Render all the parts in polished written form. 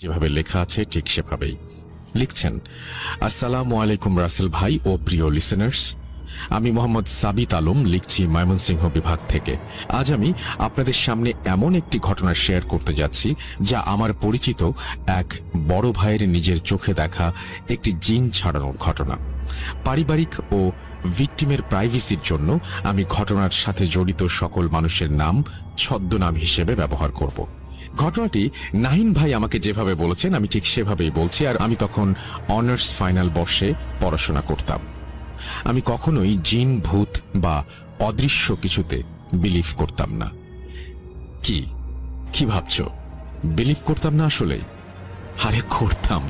যেভাবে লেখা আছে ঠিক সেভাবেই লিখছেন। আসসালামু আলাইকুম রাসেল ভাই ও প্রিয় লিসেনার্স, আমি মোহাম্মদ সাবিত আলম লিখছি ময়মনসিংহ বিভাগ থেকে। আজ আমি আপনাদের সামনে এমন একটি ঘটনা শেয়ার করতে যাচ্ছি যা আমার পরিচিত এক বড় ভাইয়ের নিজের চোখে দেখা একটি জিন ছাড়ানোর ঘটনা। পারিবারিক ও ভিকটিমের প্রাইভেসির জন্য আমি ঘটনার সাথে জড়িত সকল মানুষের নাম ছদ্মনাম হিসেবে ব্যবহার করব। ঘটনাটি নাহিন ভাই আমাকে যেভাবে বলেছেন আমি ঠিক সেভাবেই বলছি। আর আমি তখন অনার্স ফাইনাল বর্ষে পড়াশোনা করতাম। আমি কখনোই জিন, ভূত বা অদৃশ্য কিছুতে বিলিভ করতাম না। কি ভাবছো? বিলিভ করতাম না? আসলে আরে করতাম,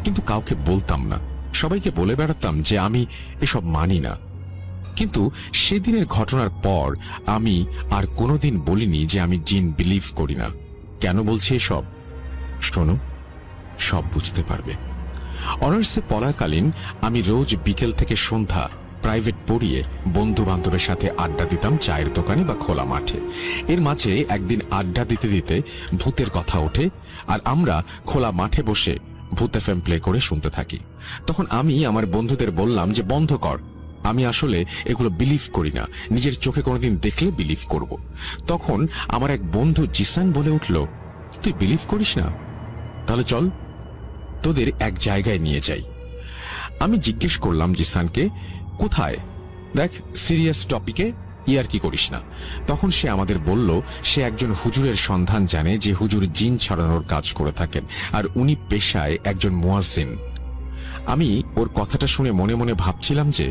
কিন্তু কাউকে বলতাম না। সবাইকে বলে বেড়াতাম যে আমি এসব মানি না। কিন্তু সেদিনের ঘটনার পর আমি আর কোনোদিন বলিনি যে আমি জিন বিলিভ করি না। কেন বলছি এসব? শোনো, সব বুঝতে পারবে। অনার্সে পড়াকালীন আমি রোজ বিকেল থেকে সন্ধ্যা প্রাইভেট পড়িয়ে বন্ধু বান্ধবের সাথে আড্ডা দিতাম চায়ের দোকানে বা খোলা মাঠে। এর মাঝে একদিন আড্ডা দিতে দিতে ভূতের কথা ওঠে, আর আমরা খোলা মাঠে বসে ভূত এফএম প্লে করে শুনতে থাকি। তখন আমি আমার বন্ধুদের বললাম যে বন্ধ কর, আমি আসলে এগুলো বিলিভ করি না, নিজের চোখে কোনোদিন দেখলে বিলিভ করব। তখন আমার এক বন্ধু জিসান বলে উঠল, তুই বিলিভ করিস না? তাহলে চল তোদের এক জায়গায় নিয়ে যাই। আমি জিজ্ঞেস করলাম জিসানকে, কোথায়? দেখ, সিরিয়াস টপিকে ইয়ার্কি করিস না। তখন সে আমাদের বলল সে একজন হুজুরের সন্ধান জানে যে হুজুর জিন ছড়ানোর কাজ করে থাকেন, আর উনি পেশায় একজন মুয়াজ্জিন। আমি ওর কথাটা শুনে মনে মনে ভাবছিলাম যে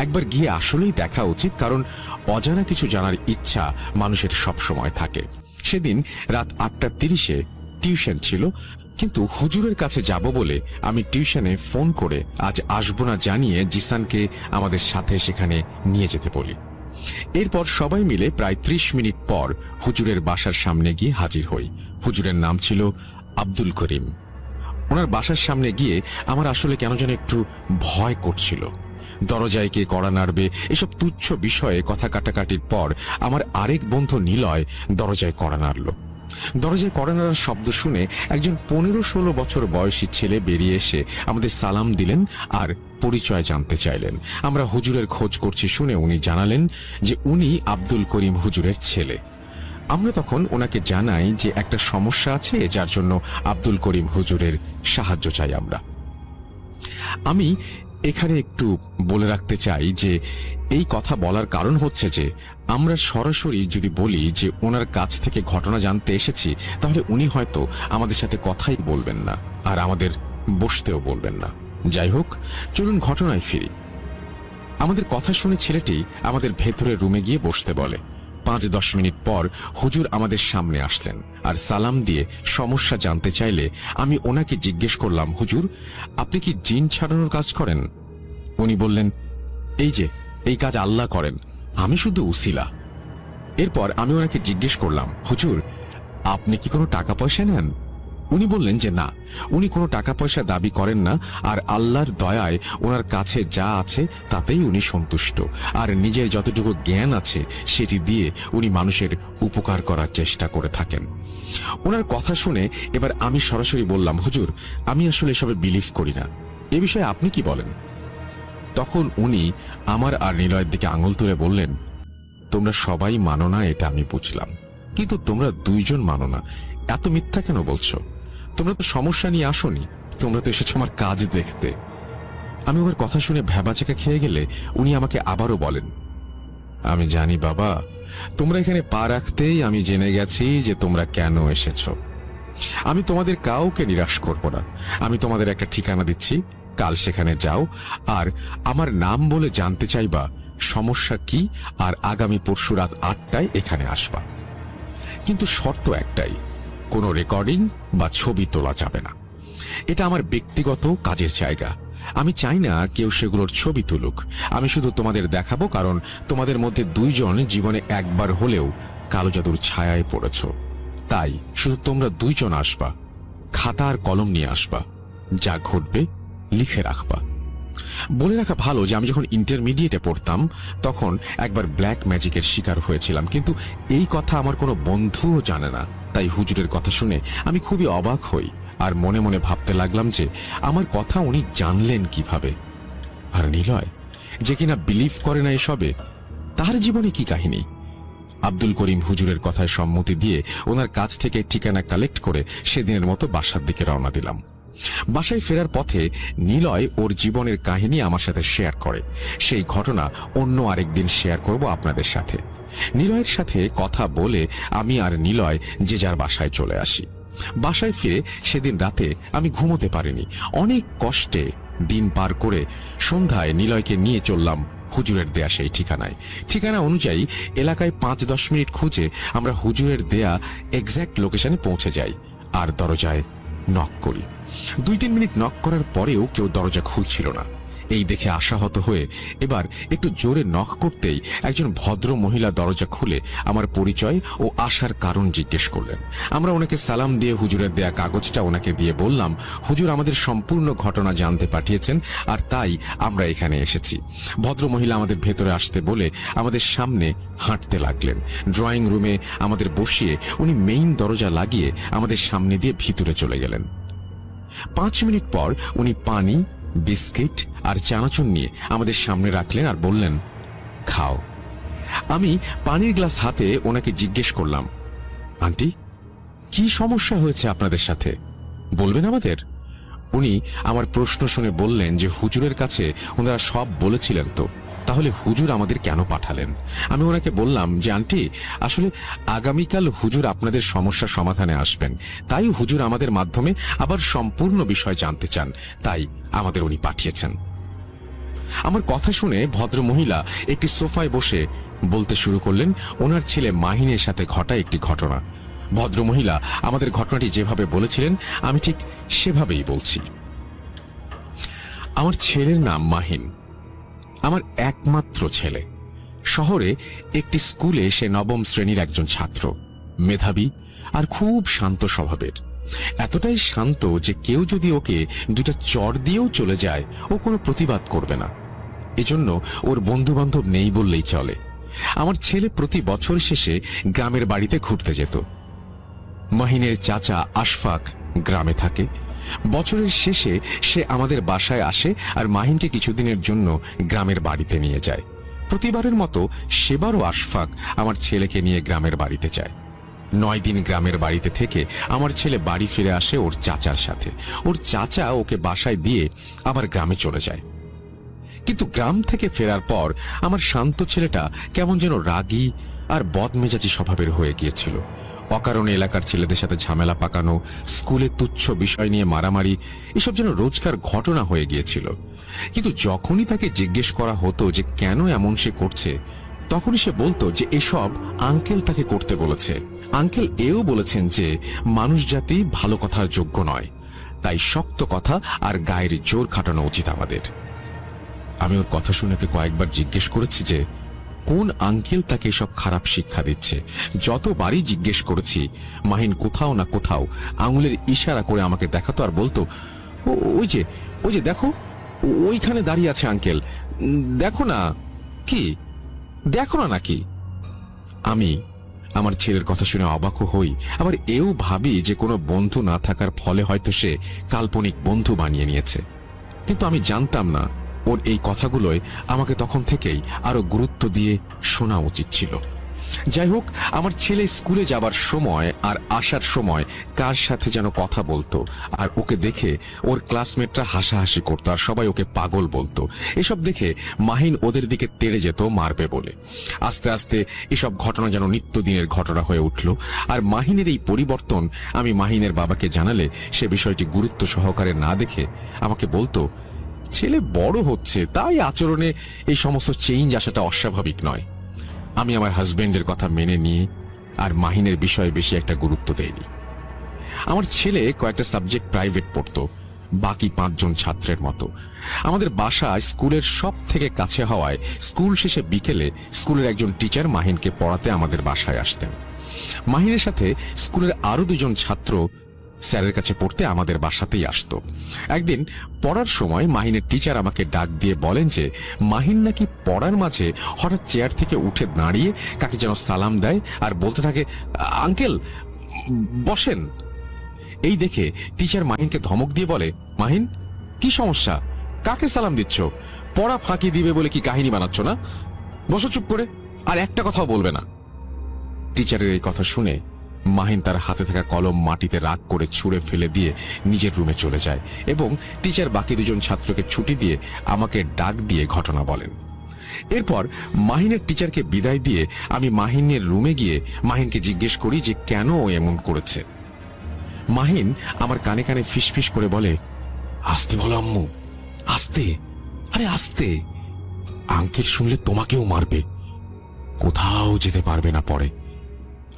একবার গিয়ে আসলেই দেখা উচিত, কারণ অজানা কিছু জানার ইচ্ছা মানুষের সব সময় থাকে। সেদিন রাত 8:30-এ টিউশন ছিল, কিন্তু হুজুরের কাছে যাব বলে আমি টিউশনে ফোন করে আজ আসবো না জানিয়ে জিসানকে আমাদের সাথে সেখানে নিয়ে যেতে বলি। এরপর সবাই মিলে প্রায় 30 মিনিট পর হুজুরের বাসার সামনে গিয়ে হাজির হই। হুজুরের নাম ছিল আব্দুল করিম। ওনার বাসার সামনে গিয়ে আমার আসলে কেন যেন একটু ভয় করছিল। দরজায় কে কড়া নাড়বে এসব তুচ্ছ বিষয়ে কথা কাটাকাটির পর আমার আরেক বন্ধু নিলয় দরজায় কড়া নাড়ল। দরজায় কড়া নাড়ার শব্দ শুনে একজন 15-16 বছর বয়সী ছেলে বেরিয়ে এসে আমাদের সালাম দিলেন আর পরিচয় জানতে চাইলেন। আমরা হুজুরের খোঁজ করছি শুনে উনি জানালেন যে উনি আব্দুল করিম হুজুরের ছেলে। আমরা তখন ওনাকে জানাই যে একটা সমস্যা আছে, যার জন্য আব্দুল করিম হুজুরের সাহায্য চাই আমরা। আমি এখানে একটু বলে রাখতে চাই যে এই কথা বলার কারণ হচ্ছে যে আমরা সরাসরি যদি বলি যে ওনার কাছ থেকে ঘটনা জানতে এসেছি, তাহলে উনি হয়তো আমাদের সাথে কথাই বলবেন না আর আমাদের বসতেও বলবেন না। যাই হোক, চলুন ঘটনায় ফিরি। আমাদের কথা শুনে ছেলেটি আমাদের ভেতরের রুমে গিয়ে বসতে বলে। 5-10 মিনিট পর হুজুর আমাদের সামনে আসলেন আর সালাম দিয়ে সমস্যা জানতে চাইলে আমি ওনাকে জিজ্ঞেস করলাম, হুজুর আপনি কি জিন ছাড়ানোর কাজ করেন? উনি বললেন, এই কাজ আল্লাহ করেন, আমি শুধু উসিলা। এরপর আমি ওনাকে জিজ্ঞেস করলাম, হুজুর আপনি কি কোনো টাকা পয়সা নেন? উনি বললেন যে না, উনি কোনো টাকা পয়সা দাবি করেন না, আর আল্লাহর দয়ায় ওনার কাছে যা আছে তাতেই উনি সন্তুষ্ট, আর নিজের যতটুকু জ্ঞান আছে সেটি দিয়ে উনি মানুষের উপকার করার চেষ্টা করে থাকেন। ওনার কথা শুনে এবার আমি সরাসরি বললাম, হুজুর আমি আসলে এসবে বিলিভ করি না, এ বিষয়ে আপনি কি বলেন? তখন উনি আমার আর নিলয়ের দিকে আঙুল তুলে বললেন, তোমরা সবাই মানো না এটা আমি বুঝলাম, কিন্তু তোমরা দুইজন মানো না, এত মিথ্যা কেন বলছো? তোমরা তো সমস্যা নিয়ে আসোনি, তোমরা তো এসেছো আমার কাজ দেখতে। আমি ওর কথা শুনে ভ্যাবাচাকা খেয়ে গেলে উনি আমাকে আবারও বলেন, আমি জানি বাবা, তোমরা এখানে পা রাখতেই আমি জেনে গেছি যে তোমরা কেন এসেছো। আমি তোমাদের কাউকে নিরাশ করব না। আমি তোমাদের একটা ঠিকানা দিচ্ছি, কাল সেখানে যাও আর আমার নাম বলে জানতে চাইবা সমস্যা কি, আর আগামী পরশু রাত 8টায় এখানে আসবা। কিন্তু শর্ত একটাই, কোনো রেকর্ডিং বা ছবি তোলা যাবে না। এটা আমার ব্যক্তিগত কাজের জায়গা, আমি চাই না কেউ সেগুলোর ছবি তুলুক। আমি শুধু তোমাদের দেখাবো, কারণ তোমাদের মধ্যে দুইজন জীবনে একবার হলেও কালো জাদুর ছায়ায় পড়েছ। তাই শুধু তোমরা দুইজন আসবা, খাতা আর কলম নিয়ে আসবা, যা ঘটবে লিখে রাখবা। বলে রাখা ভালো যে আমি যখন ইন্টারমিডিয়েটে পড়তাম তখন একবার ব্ল্যাক ম্যাজিকের শিকার হয়েছিলাম, কিন্তু এই কথা আমার কোনো বন্ধুও জানে না। তাই হুজুরের কথা শুনে আমি খুবই অবাক হই আর মনে মনে ভাবতে লাগলাম যে আমার কথা উনি জানলেন কিভাবে। আর নিলয়, যে কিনা বিলিভ করে না এসবে, তার জীবনে কি কাহিনী? আব্দুল করিম হুজুরের কথায় সম্মতি দিয়ে ওনার কাছ থেকে ঠিকানা কালেক্ট করে সেদিনের মতো বাসার দিকে রওনা দিলাম। বাসায় ফেরার পথে নিলয় ওর জীবনের কাহিনী আমার সাথে শেয়ার করে। সেই ঘটনা অন্য আরেকদিন শেয়ার করব আপনাদের সাথে। নিলয়ের সাথে কথা বলে আমি আর নিলয় যে যার বাসায় চলে আসি। বাসায় ফিরে সেদিন রাতে আমি ঘুমোতে পারিনি। অনেক কষ্টে দিন পার করে সন্ধ্যায় নিলয়কে নিয়ে চললাম হুজুরের দেয়া সেই ঠিকানায়। ঠিকানা অনুযায়ী এলাকায় 5-10 মিনিট খুঁজে আমরা হুজুরের দেয়া এক্স্যাক্ট লোকেশনে পৌঁছে যাই আর দরজায় নক করি। 2-3 মিনিট নক করার পরেও কেউ দরজা খুলছিল না। এই দেখে আশাহত হয়ে এবার একটু জোরে নক করতেই একজন ভদ্র মহিলা দরজা খুলে আমার পরিচয় ও আসার কারণ জিজ্ঞেস করলেন। আমরা ওনাকে সালাম দিয়ে হুজুরের দেয়া কাগজটা ওনাকে দিয়ে বললাম, হুজুর আমাদের সম্পূর্ণ ঘটনা জানতে পাঠিয়েছেন আর তাই আমরা এখানে এসেছি। ভদ্র মহিলা আমাদের ভেতরে আসতে বলে আমাদের সামনে হাঁটতে লাগলেন। ড্রয়িং রুমে আমাদের বসিয়ে উনি মেইন দরজা লাগিয়ে আমাদের সামনে দিয়ে ভিতরে চলে গেলেন। 5 মিনিট পর উনি পানি, বিস্কিট আর চানাচুর নিয়ে আমাদের সামনে রাখলেন আর বললেন, খাও। আমি পানির গ্লাস হাতে ওনাকে জিজ্ঞেস করলাম, আন্টি, কি সমস্যা হয়েছে আপনাদের সাথে, বলবেন আমাদের? উনি আমার প্রশ্ন শুনে বললেন যে হুজুরের কাছে ওনারা সব বলেছিলেন তো, তাহলে হুজুর আমাদের কেন পাঠালেন? আমি ওনাকে বললাম যে আন্টি, আসলে আগামীকাল হুজুর আপনাদের সমস্যা সমাধানে আসবেন, তাই হুজুর আমাদের মাধ্যমে আবার সম্পূর্ণ বিষয় জানতে চান, তাই আমাদের উনি পাঠিয়েছেন। আমার কথা শুনে ভদ্র মহিলা একটি সোফায় বসে বলতে শুরু করলেন ওনার ছেলে মাহিনের সাথে ঘটা একটি ঘটনা। ভদ্র মহিলা আমাদের ঘটনাটি যেভাবে বলেছিলেন আমি ঠিক সেভাবেই বলছি। আমার ছেলের নাম মাহিন, আমার একমাত্র ছেলে। শহরে একটি স্কুলে সে 9ম শ্রেণীর একজন ছাত্র, মেধাবী আর খুব শান্ত স্বভাবের। এতটাই শান্ত যে কেউ যদি ওকে 2টা চড় দিয়েও চলে যায় ও কোনো প্রতিবাদ করবে না। এজন্য ওর বন্ধু বান্ধব নেই বললেই চলে। আমার ছেলে প্রতি বছর শেষে গ্রামের বাড়িতে ঘুরতে যেত। মাহিনের চাচা আশফাক গ্রামে থাকে। বছরের শেষে সে আমাদের বাসায় আসে আর মাহিনকে কিছুদিনের জন্য গ্রামের বাড়িতে নিয়ে যায়। প্রতিবারের মতো সেবারও আশফাক আমার ছেলেকে নিয়ে গ্রামের বাড়িতে যায়। 9 দিন গ্রামের বাড়িতে থেকে আমার ছেলে বাড়ি ফিরে আসে ওর চাচার সাথে। ওর চাচা ওকে বাসায় দিয়ে আবার গ্রামে চলে যায়। কিন্তু গ্রাম থেকে ফেরার পর আমার শান্ত ছেলেটা কেমন যেন রাগী আর বদমেজাজি স্বভাবের হয়ে গিয়েছিল। অকারণে এলাকার ছেলেদের সাথে ঝামেলা পাকানো, স্কুলে তুচ্ছ বিষয় নিয়ে মারামারি, এসব যেন রোজকার ঘটনা হয়ে গিয়েছিল। কিন্তু যখনই তাকে জিজ্ঞেস করা হতো যে কেন এমন সে করছে, তখনই সে বলতো যে এসব আঙ্কেল তাকে করতে বলেছে। আঙ্কেল এও বলেছেন যে মানুষ জাতি ভালো কথার যোগ্য নয়, তাই শক্ত কথা আর গায়ের জোর খাটানো উচিত আমাদের। আমি ওর কথা শুনে কয়েকবার জিজ্ঞেস করেছি যে কোন আঙ্কেল তাকে এসব খারাপ শিক্ষা দিচ্ছে। যতবারই জিজ্ঞেস করেছি মাহিন কোথাও না কোথাও আঙুলের ইশারা করে আমাকে দেখাতো আর বলতো, ওই যে দেখো, ওইখানে দাঁড়িয়ে আছে আঙ্কেল, দেখো না। কি দেখো না নাকি? আমি আমার ছেলের কথা শুনে অবাক হই, আবার এও ভাবি যে কোনো বন্ধু না থাকার ফলে হয়তো সে কাল্পনিক বন্ধু বানিয়ে নিয়েছে। কিন্তু আমি জানতাম না ওর এই কথাগুলোয় আমাকে তখন থেকেই আরো গুরুত্ব দিয়ে শোনা উচিত ছিল। যাই হোক, আমার ছেলে স্কুলে যাবার সময় আর আসার সময় কার সাথে যেন কথা বলতো, আর ওকে দেখে ওর ক্লাসমেটরা হাসাহাসি করতো আর সবাই ওকে পাগল বলতো। এসব দেখে মাহিন ওদের দিকে তেড়ে যেত মারবে বলে। আস্তে আস্তে এসব ঘটনা যেন নিত্যদিনের ঘটনা হয়ে উঠল। আর মাহিনের এই পরিবর্তন আমি মাহিনের বাবাকে জানালে সে বিষয়টি গুরুত্ব সহকারে না দেখে আমাকে বলতো, ছেলে বড় হচ্ছে তাই আচরণে এই সমস্ত চেঞ্জ আসাটা অস্বাভাবিক নয়। আমি আমার হাজবেন্ডের কথা মেনে নিয়ে আর মাহিনের বিষয়ে বেশি একটা গুরুত্ব দেইনি। আমার ছেলে কয়েকটা সাবজেক্ট প্রাইভেট পড়তো, বাকি 5 জন ছাত্রের মতো। আমাদের বাসা স্কুলের সব থেকে কাছে হওয়ায় স্কুল শেষে বিকেলে স্কুলের একজন টিচার মাহিনকে পড়াতে আমাদের বাসায় আসতেন। মাহিনের সাথে স্কুলের আরো 2 জন ছাত্র স্যারের কাছে পড়তে আমাদের বাসাতেই আসতো। একদিন পড়ার সময় মাহিনের টিচার আমাকে ডাক দিয়ে বলেন যে মাহিন নাকি পড়ার মাঝে হঠাৎ চেয়ার থেকে উঠে দাঁড়িয়ে কাকে যেন সালাম দেয় আর বলতে থাকে, আঙ্কেল বসেন। এই দেখে টিচার মাহিনকে ধমক দিয়ে বলে, মাহিন, কি সমস্যা? কাকে সালাম দিচ্ছ? পড়া ফাঁকি দিবে বলে কি কাহিনী বানাচ্ছ না? বসো চুপ করে, আর একটা কথাও বলবে না। টিচারের এই কথা শুনে মাহিন তার হাতে থাকা কলম মাটিতে রাগ করে ছুঁড়ে ফেলে দিয়ে নিজের রুমে চলে যায় এবং টিচার বাকি দুজন ছাত্রকে ছুটি দিয়ে আমাকে ডাক দিয়ে ঘটনা বলেন। এরপর মাহিনের টিচারকে বিদায় দিয়ে আমি মাহিনের রুমে গিয়ে মাহিনকে জিজ্ঞেস করি যে কেন ও এমন করেছে। মাহিন আমার কানে কানে ফিসফিস করে বলে, আস্তে বলো আম্মু, আস্তে, আরে আস্তে, আঙ্কেল শুনলে তোমাকেও মারবে, কোথাও যেতে পারবে না, পরে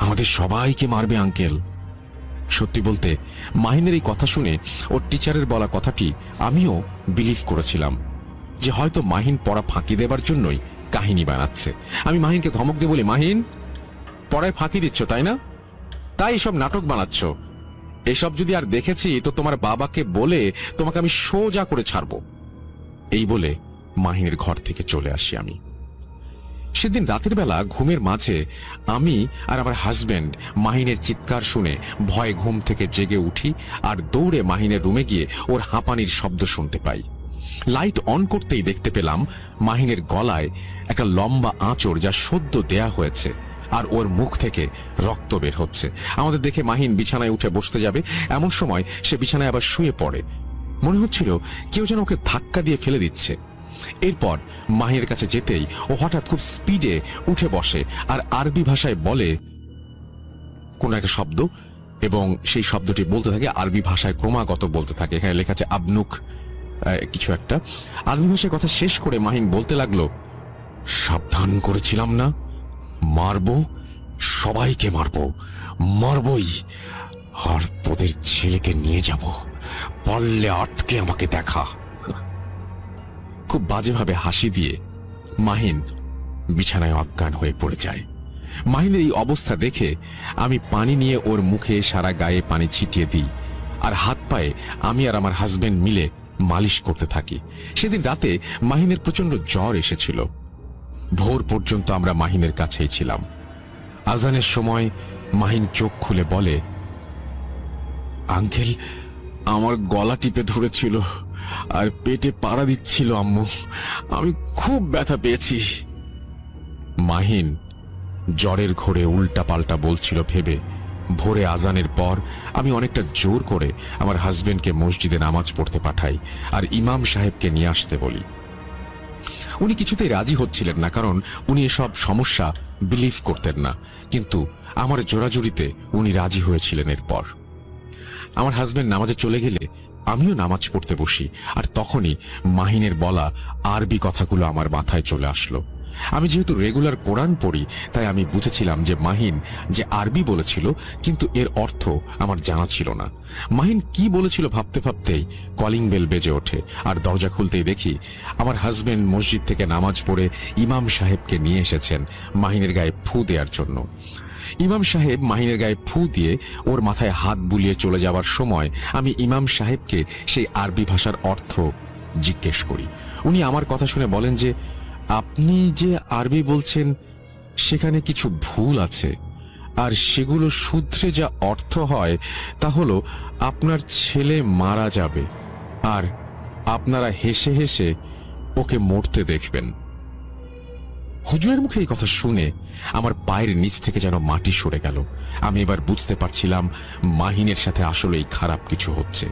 আমাদের সবাইকে মারবে আঙ্কেল। সত্যি বলতে মাহিনের এই কথা শুনে ওর টিচারের বলা কথাটি আমিও বিলিভ করেছিলাম যে হয়তো মাহিন পড়া ফাঁকি দেবার জন্যই কাহিনী বানাচ্ছে। আমি মাহিনকে ধমক দিয়ে বলি, মাহিন, পড়ায় ফাঁকি দিচ্ছ তাই না? তাই এসব নাটক বানাচ্ছ। এসব যদি আর দেখেছি তো তোমার বাবাকে বলে তোমাকে আমি সোজা করে ছাড়ব। এই বলে মাহিনের ঘর থেকে চলে আসি আমি। সেদিন রাতের বেলা ঘুমের মাঝে আমি আর আমার হাজবেন্ড মাহিনের চিৎকার শুনে ভয়ে ঘুম থেকে জেগে উঠি আর দৌড়ে মাহিনের রুমে গিয়ে ওর হাঁপানির শব্দ শুনতে পাই। লাইট অন করতেই দেখতে পেলাম মাহিনের গলায় একটা লম্বা আঁচড় যা সদ্য দেয়া হয়েছে, আর ওর মুখ থেকে রক্ত বের হচ্ছে। আমাদের দেখে মাহিন বিছানায় উঠে বসতে যাবে, এমন সময় সে বিছানায় আবার শুয়ে পড়ে। মনে হচ্ছিল কেউ যেন ওকে ধাক্কা দিয়ে ফেলে দিচ্ছে। এরপর মাহিনের কাছে যেতেই ও হঠাৎ খুব স্পিডে উঠে বসে আর আরবি ভাষায় বলে কোন একটা শব্দ, এবং সেই শব্দটি বলতে থাকে আরবি ভাষায়, ক্রমাগত বলতে থাকে। এখানে লেখা আছে আবনুক কিছু একটা। আরবি ভাষায় কথা শেষ করে মাহিন বলতে লাগলো, সাবধান করেছিলাম না, মারবো, সবাইকে মারবো, মারবই, আর তোদের ছেলেকে নিয়ে যাব, পারলে আটকে আমাকে দেখা। খুব বাজেভাবে হাসি দিয়ে মাহিন বিছানায় অজ্ঞান হয়ে পড়ে যায়। মাহিনের এই অবস্থা দেখে আমি পানি নিয়ে ওর মুখে সারা গায়ে পানি ছিটিয়ে দিই আর হাত পায়ে আমি আর আমার হাজবেন্ড মিলে মালিশ করতে থাকি। সেদিন রাতে মাহিনের প্রচন্ড জ্বর এসেছিল। ভোর পর্যন্ত আমরা মাহিনের কাছেই ছিলাম। আজানের সময় মাহিন চোখ খুলে বলে, আঙ্কেল, আমার গলা টিপে ধরেছিল আর পেটে পাড়া দিচ্ছিল আম্মু, আমি খুব ব্যথা পেয়েছি। মাহিন জ্বরের ঘোরে উল্টা পাল্টা বলছিল ভেবে ভোরে আজানের পর আমি অনেকটা জোর করে আমার হাজবেন্ডকে মসজিদে নামাজ পড়তে পাঠাই আর ইমাম সাহেবকে নিয়ে আসতে বলি। উনি কিছুতেই রাজি হচ্ছিলেন না, কারণ উনি এসব সমস্যা বিলিভ করতেন না, কিন্তু আমার জোরাজুরিতে উনি রাজি হয়েছিলেন। এরপর আমার হাজবেন্ড নামাজে চলে গেলে আমিও নামাজ পড়তে বসি, আর তখনই মাহিনের বলা আরবি কথাগুলো আমার মাথায় চলে আসলো। আমি যেহেতু রেগুলার কোরআন পড়ি, তাই আমি বুঝেছিলাম যে মাহিন যে আরবি বলেছিল, কিন্তু এর অর্থ আমার জানা ছিল না। মাহিন কি বলেছিল ভাবতে ভাবতেই কলিং বেল বেজে ওঠে, আর দরজা খুলতেই দেখি আমার হাজবেন্ড মসজিদ থেকে নামাজ পড়ে ইমাম সাহেবকে নিয়ে এসেছেন মাহিনের গায়ে ফু দেওয়ার জন্য। ইমাম সাহেব মাহিনের গায়ে ফু দিয়ে ওর মাথায় হাত বুলিয়ে চলে যাওয়ার সময় আমি ইমাম সাহেবকে সেই আরবি ভাষার অর্থ জিজ্ঞেস করি। উনি আমার কথা শুনে বলেন যে, আপনি যে আরবি বলছেন সেখানে কিছু ভুল আছে, আর সেগুলো শুধরে যা অর্থ হয় তা হলো আপনার ছেলে মারা যাবে আর আপনারা হেসে হেসে ওকে মরতে দেখবেন। হুজুরের মুখে এই কথা শুনে আমার পায়ের নিচ থেকে যেন মাটি সরে গেল। আমি এবার বুঝতে পারছিলাম মাহিনের সাথে আসলেই খারাপ কিছু হচ্ছে।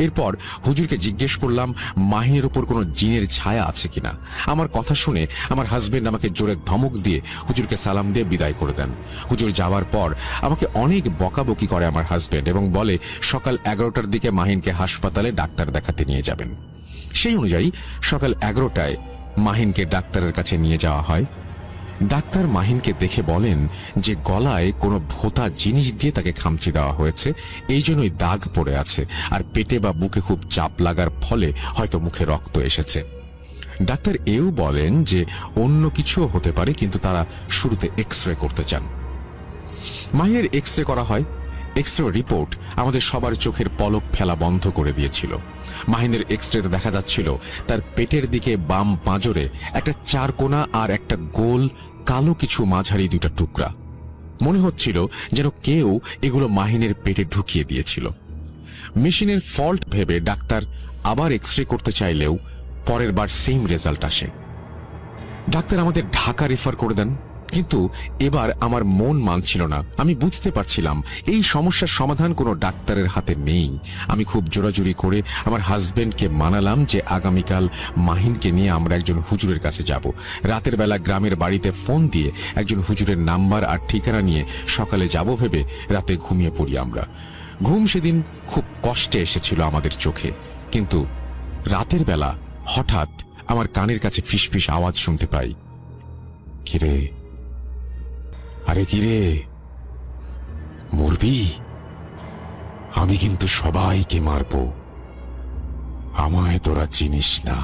এরপর হুজুরকে জিজ্ঞেস করলাম মাহিনের উপর কোনো জিনের ছায়া আছে কিনা। আমার কথা শুনে আমার হাজবেন্ড আমাকে জোরে ধমক দিয়ে হুজুরকে সালাম দিয়ে বিদায় করে দেন। হুজুর যাওয়ার পর আমাকে অনেক বকাবকি করে আমার হাজবেন্ড, এবং বলে সকাল 11টার দিকে মাহিনকে হাসপাতালে ডাক্তার দেখাতে নিয়ে যাবেন। সেই অনুযায়ী সকাল 11টায় মাহিনকে ডাক্তারের কাছে নিয়ে যাওয়া হয়। ডাক্তার মাহিনকে দেখে বলেন যে গলায় কোনো ভোঁতা জিনিস দিয়ে তাকে খামচি দেওয়া হয়েছে, এই জন্যই দাগ পড়ে আছে, আর পেটে বা বুকে খুব চাপ লাগার ফলে হয়তো মুখে রক্ত এসেছে। ডাক্তার এও বলেন যে অন্য কিছুও হতে পারে, কিন্তু তারা শুরুতে এক্স রে করতে চান। মাহিনের এক্স রে করা হয়। এক্স রে রিপোর্ট আমাদের সবার চোখের পলক ফেলা বন্ধ করে দিয়েছিল। মাহিনের এক্স রেতে দেখা যাচ্ছিল তার পেটের দিকে বাম পাঁজরে একটা চারকোনা আর একটা গোল কালো কিছু মাঝারি দুটা টুকরা। মনে হচ্ছিল যেন কেউ এগুলো মাহিনের পেটে ঢুকিয়ে দিয়েছিল। মেশিনের ফল্ট ভেবে ডাক্তার আবার এক্স রে করতে চাইলেও পরের বার সেম রেজাল্ট আসে। ডাক্তার আমাদের ঢাকা রেফার করে দেন, কিন্তু এবার আমার মন মানছিল না। আমি বুঝতে পারছিলাম এই সমস্যার সমাধান কোনো ডাক্তারের হাতে নেই। আমি খুব জোরাজুরি করে আমার হাজবেন্ডকে মানালাম যে আগামীকাল মাহিনকে নিয়ে আমরা একজন হুজুরের কাছে যাব। রাতের বেলা গ্রামের বাড়িতে ফোন দিয়ে একজন হুজুরের নাম্বার আর ঠিকানা নিয়ে সকালে যাব ভেবে রাতে ঘুমিয়ে পড়ি আমরা। ঘুম সেদিন খুব কষ্টে এসেছিল আমাদের চোখে, কিন্তু রাতের বেলা হঠাৎ আমার কানের কাছে ফিসফিস আওয়াজ শুনতে পাই। কিরে, আরে কিরে, মরবি? আমি কিন্তু সবাইকে মারব, আমায় তোরা চিনিস না।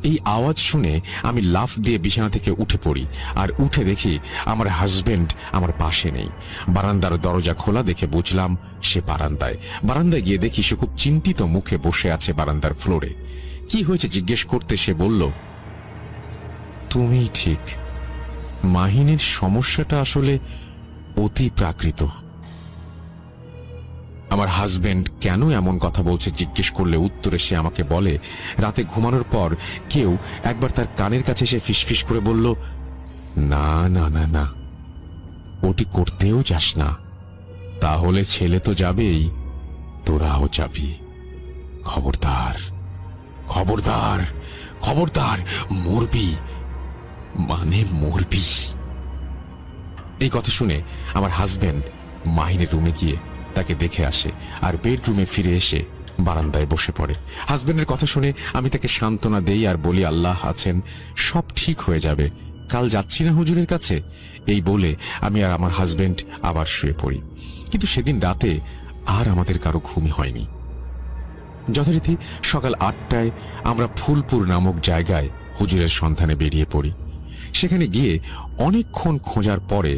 এই আওয়াজ শুনে আমি লাফ দিয়ে বিছানা থেকে উঠে পড়ি, আর উঠে দেখি আমার হাজবেন্ড আমার পাশে নেই। বারান্দার দরজা খোলা দেখে বুঝলাম সে বারান্দায়। বারান্দায় গিয়ে দেখি সে খুব চিন্তিত মুখে বসে আছে বারান্দার ফ্লোরে। কি হয়েছে জিজ্ঞেস করতে সে বলল, তুমি ঠিক, মাহিনের সমস্যাটা আসলে অতি প্রাকৃত। আমার হাজবেন্ড কেন এমন কথা বলছে জিজ্ঞেস করলে উত্তরে সে আমাকে বলে, রাতে ঘুমানোর পর কেউ একবার তার কানের কাছে এসে ফিসফিস করে বলল, না না না না, ওটি করতেও যাস না, তাহলে ছেলে তো যাবেই, তোরাও যাবি। খবরদার, খবরদার, খবরদার, মরবি, মানে মরবি। এই কথা শুনে আমার হাজবেন্ড মাহিনের রুমে গিয়ে তাকে দেখে আসে, আর বেডরুমে ফিরে এসে বারান্দায় বসে পড়ে। হাজবেন্ডের কথা শুনে আমি তাকে সান্ত্বনা দেই আর বলি, আল্লাহ আছেন, সব ঠিক হয়ে যাবে, কাল যাচ্ছি না হুজুরের কাছে। এই বলে আমি আর আমার হাজবেন্ড আবার শুয়ে পড়ি। কিন্তু সেদিন রাতে আর আমাদের কারো ঘুমই হয়নি। যথারীতি সকাল 8টায় আমরা ফুলপুর নামক জায়গায় হুজুরের সন্ধানে বেরিয়ে পড়ি। সেখানে গিয়ে অনেকক্ষণ খোঁজার পরে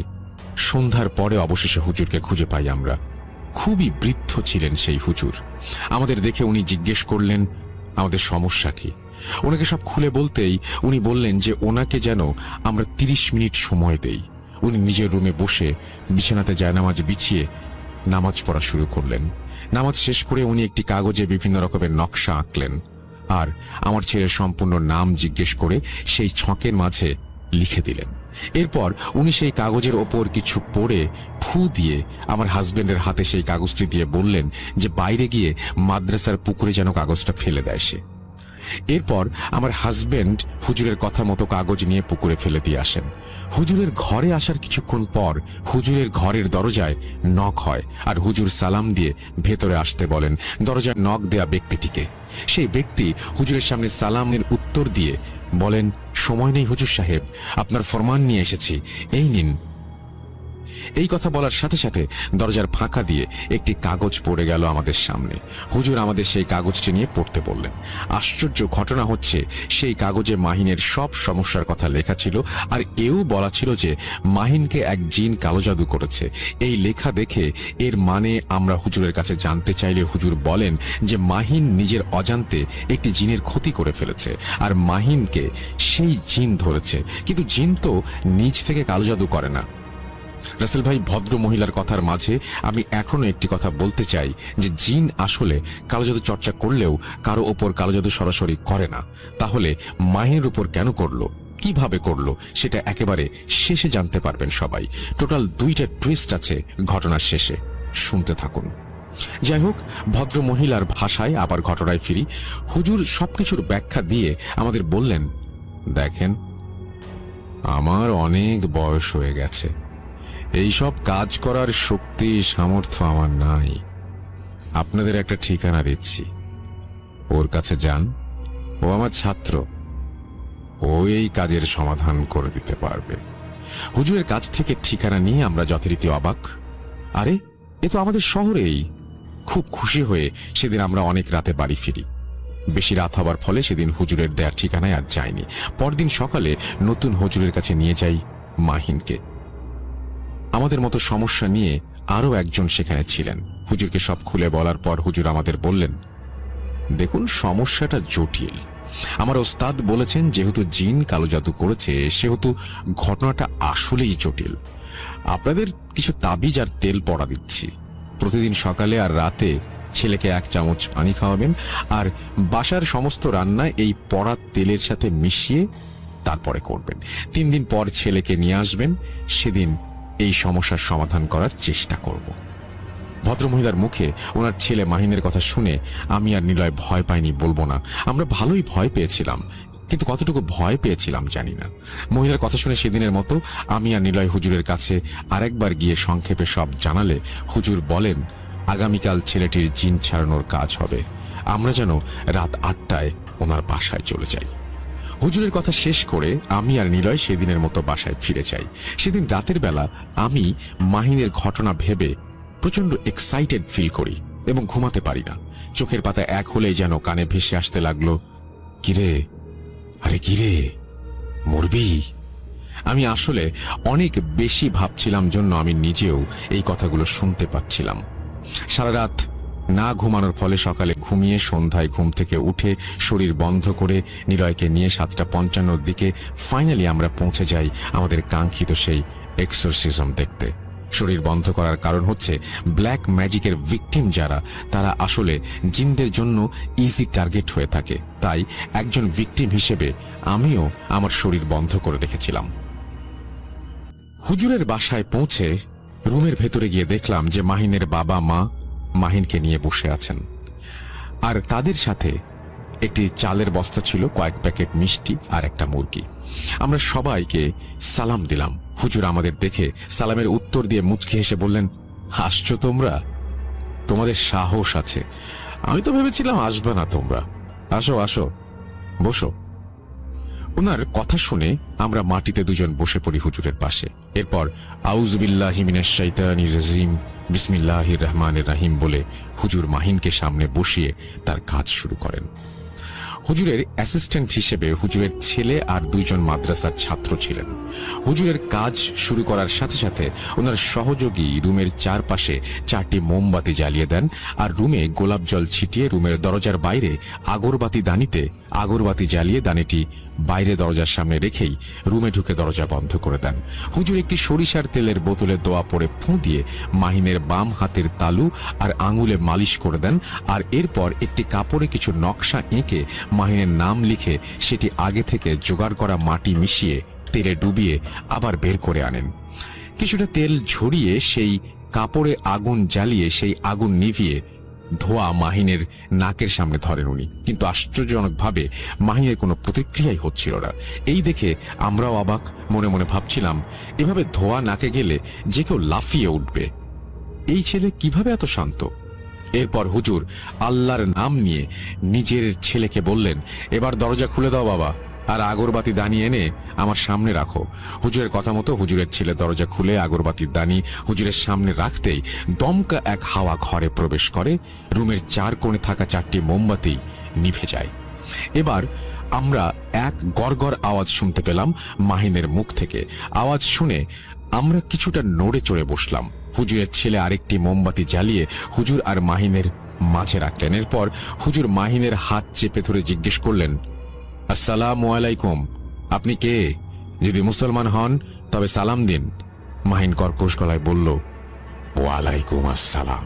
সন্ধ্যার পরে অবশেষে হুজুরকে খুঁজে পাই আমরা। খুবই বৃদ্ধ ছিলেন সেই হুজুর। আমাদের দেখে উনি জিজ্ঞেস করলেন আমাদের সমস্যা কি। ওনাকে সব খুলে বলতেই উনি বললেন যে ওনাকে যেন আমরা 30 মিনিট সময় দেই। উনি নিজের রুমে বসে বিছানাতে জায়নামাজ বিছিয়ে নামাজ পড়া শুরু করলেন। নামাজ শেষ করে উনি একটি কাগজে বিভিন্ন রকমের নকশা আঁকলেন, আর আমার ছেলের সম্পূর্ণ নাম জিজ্ঞেস করে সেই ছকের মাঝে লিখে দিলেন। এরপর উনি সেই কাগজের ওপর কিছু পড়ে ফু দিয়ে আমার হাজবেন্ডের হাতে সেই কাগজটি দিয়ে বললেন যে বাইরে গিয়ে মাদ্রাসার পুকুরে যেন কাগজটা ফেলে দেয় সে। এরপর আমার হাজবেন্ড হুজুরের কথা মতো কাগজ নিয়ে পুকুরে ফেলে দিয়ে আসেন। হুজুরের ঘরে আসার কিছুক্ষণ পর হুজুরের ঘরের দরজায় নক হয়, আর হুজুর সালাম দিয়ে ভেতরে আসতে বলেন দরজায় নক দেয়া ব্যক্তিটিকে। সেই ব্যক্তি হুজুরের সামনে সালামের উত্তর দিয়ে বলেন, সময় নেই হুজুর সাহেব, আপনার ফরমান নিয়ে এসেছি, এই নিন। এই কথা বলার সাথে সাথে দরজার ফাঁকা দিয়ে একটি কাগজ পড়ে গেল আমাদের সামনে। হুজুর আমাদের সেই কাগজটি নিয়ে পড়তে বললেন। আশ্চর্য ঘটনা হচ্ছে, সেই কাগজে মাহিনের সব সমস্যার কথা লেখা ছিল, আর এও বলা ছিল যে মাহিনকে এক জিন কালো জাদু করেছে। এই লেখা দেখে এর মানে আমরা হুজুরের কাছে জানতে চাইলে হুজুর বলেন যে মাহিন নিজের অজান্তে একটি জিনের ক্ষতি করে ফেলেছে, আর মাহিনকে সেই জিন ধরেছে। কিন্তু জিন তো নিজ থেকে কালো জাদু করে না। রাসেল ভাই, ভদ্র মহিলার কথার মাঝে আমি এখনো একটি কথা বলতে চাই যে জিন আসলে কালো জাদু চর্চা করলেও কারো ওপর কালো জাদু সরাসরি করে না। তাহলে মাহিনের উপর কেন করলো, কিভাবে করলো, সেটা একেবারে শেষে জানতে পারবেন সবাই। টোটাল 2টা টুইস্ট আছে ঘটনার শেষে, শুনতে থাকুন। যাই হোক, ভদ্র মহিলার ভাষায় আবার ঘটনায় ফিরি। হুজুর সবকিছুর ব্যাখ্যা দিয়ে আমাদের বললেন, দেখেন, আমার অনেক বয়স হয়ে গেছে, এইসব কাজ করার শক্তি সামর্থ্য আমার নাই। আপনাদের একটা ঠিকানা দিচ্ছি, ওর কাছে যান, ও আমার ছাত্র, ও এই কাজের সমাধান করে দিতে পারবে। হুজুরের কাছ থেকে ঠিকানা নিয়ে আমরা যথারীতি অবাক। আরে, এ তো আমাদের শহরেই। খুব খুশি হয়ে সেদিন আমরা অনেক রাতে বাড়ি ফিরি। বেশি রাত হবার ফলে সেদিন হুজুরের দেয়া ঠিকানায় আর যাইনি। পরদিন সকালে নতুন হুজুরের কাছে নিয়ে যাই মাহিনকে। আমাদের মতো সমস্যা নিয়ে আরো একজন সেখানে ছিলেন। হুজুরকে সব খুলে বলার পর হুজুর আমাদের বললেন, দেখুন, সমস্যাটা জটিল। আমার ওস্তাদ বলেছেন যেহেতু জিন কালো জাদু করেছে সেহেতু ঘটনাটা আসলেই জটিল। আপনাদের কিছু তাবিজ আর তেল পড়া দিচ্ছি। প্রতিদিন সকালে আর রাতে ছেলেকে 1 চামচ পানি খাওয়াবেন আর বাসার সমস্ত রান্না এই পড়া তেলের সাথে মিশিয়ে তারপরে করবেন। 3 দিন পর ছেলেকে নিয়ে আসবেন, সেদিন এই সমস্যার সমাধান করার চেষ্টা করব। ভদ্রমহিলার মুখে ওনার ছেলে মাহিনের কথা শুনে আমি আর নিলয় ভয় পাইনি বলবো না, আমরা ভালোই ভয় পেয়েছিলাম, কিন্তু কতটুকু ভয় পেয়েছিলাম জানি না। মহিলার কথা শুনে সেদিনের মতো আমি আর নিলয় হুজুরের কাছে আরেকবার গিয়ে সংক্ষেপে সব জানালে হুজুর বলেন আগামীকাল ছেলেটির জিন ছাড়ানোর কাজ হবে, আমরা যেন রাত 8টায় ওনার বাসায় চলে যাই। হুজুরের কথা শেষ করে আমি আর নিলয় সেদিনের মতো বাসায় ফিরে যাই। সেদিন রাতের বেলা আমি মাহিনের ঘটনা ভেবে প্রচন্ড এক্সাইটেড ফিল করি এবং ঘুমাতে পারি না। চোখের পাতা এক হলেই যেন কানে ভেসে আসতে লাগলো, কিরে, আরে কিরে, মরবি? আমি আসলে অনেক বেশি ভাবছিলাম জন্য আমি নিজেও এই কথাগুলো শুনতে পাচ্ছিলাম। সারা রাত না ঘুমানোর ফলে সকালে ঘুমিয়ে সন্ধ্যায় ঘুম থেকে উঠে শরীর বন্ধ করে নিলয়কে নিয়ে 7:55 দিকে ফাইনালি আমরা পৌঁছে যাই আমাদের কাঙ্ক্ষিত সেই এক্সোরসিজম দেখতে। শরীর বন্ধ করার কারণ হচ্ছে ব্ল্যাক ম্যাজিকের ভিকটিম যারা, তারা আসলে জিনদের জন্য ইজি টার্গেট হয়ে থাকে। তাই একজন ভিকটিম হিসেবে আমিও আমার শরীর বন্ধ করে রেখেছিলাম। হুজুরের বাসায় পৌঁছে রুমের ভেতরে গিয়ে দেখলাম যে মাহিনের বাবা মা মাহিনকে নিয়ে বসে আছেন, আর তাদের সাথে একটি চালের বস্তা ছিল, কয়েক প্যাকেট মিষ্টি আর একটা মুরগি। আমরা সবাইকে সালাম দিলাম। হুজুর আমাদের দেখে সালামের উত্তর দিয়ে মুচকি হেসে বললেন, আসছো তোমরা? তোমাদের সাহস আছে, আমি তো ভেবেছিলাম আসবে না তোমরা। আসো আসো, বসো। ওনার কথা শুনে আমরা মাটিতে দুজন বসে পড়ি হুজুরের পাশে। এরপর আউযুবিল্লাহি মিনাশ শাইতানির রাজিম, বিসমিল্লাহির রহমানির রহিম বলে হুজুর মাহিনকে সামনে বসিয়ে তার কাজ শুরু করেন। হুজুরের অ্যাসিস্ট্যান্ট হিসেবে হুজুরের ছেলে আর 2 জন মাদ্রাসার ছাত্র ছিলেন। হুজুরের কাজ শুরু করার সাথে সাথে ওনার সহযোগী রুমের চারপাশে 4টি মোমবাতি জ্বালিয়ে দেন আর রুমে গোলাপ জল ছিটিয়ে রুমের দরজার বাইরে আগরবাতি দানিতে আগরবাতি জ্বালিয়ে দানিটি বাইরে দরজার সামনে রেখেই রুমে ঢুকে দরজা বন্ধ করে দেন। হুজুর একটি সরিষার তেলের বোতলে দোয়া পড়ে ফুঁ দিয়ে মাহিনের বাম হাতের তালু আর আঙুলে মালিশ করে দেন, আর এরপর একটি কাপড়ে কিছু নকশা এঁকে মাহিনের নাম লিখে সেটি আগে থেকে জোগাড় করা মাটি মিশিয়ে তেলে ডুবিয়ে আবার বের করে আনেন। কিছুটা তেল ঝরিয়ে সেই কাপড়ে আগুন জ্বালিয়ে সেই আগুন নিভিয়ে ধোয়া মাহিনের নাকের সামনে ধরেন উনি, কিন্তু আশ্চর্যজনকভাবে মাহিনের কোনো প্রতিক্রিয়াই হচ্ছিল না। এই দেখে আমরাও অবাক, মনে মনে ভাবছিলাম এভাবে ধোয়া নাকে গেলে যে কেউ লাফিয়ে উঠবে। এই ছেলে কিভাবে এত শান্ত? এরপর হুজুর আল্লাহর নাম নিয়ে নিজের ছেলেকে বললেন, এবার দরজা খুলে দাও বাবা, আর আগরবাতি দানি এনে আমার সামনে রাখো। হুজুরের কথা মতো হুজুরের ছেলে দরজা খুলে আগরবাতির দানি হুজুরের সামনে রাখতেই দমকা এক হাওয়া ঘরে প্রবেশ করে। রুমের 4 কোণে থাকা 4টি মোমবাতি নিভে যায়। এবার আমরা এক গড়গড় আওয়াজ শুনতে পেলাম মাহিনের মুখ থেকে। আওয়াজ শুনে আমরা কিছুটা নড়ে চড়ে বসলাম। হুজুরের ছেলে আরেকটি মোমবাতি জ্বালিয়ে হুজুর আর মাহিনের মাঝে রাখলেন। এরপর হুজুর মাহিনের হাত চেপে ধরে জিজ্ঞেস করলেন, আসসালামু আলাইকুম, আপনি কে? যদি মুসলমান হন তবে সালাম দিন। মাহিন কর্কশ গলায় বলল, ওয়ালাইকুম আসসালাম।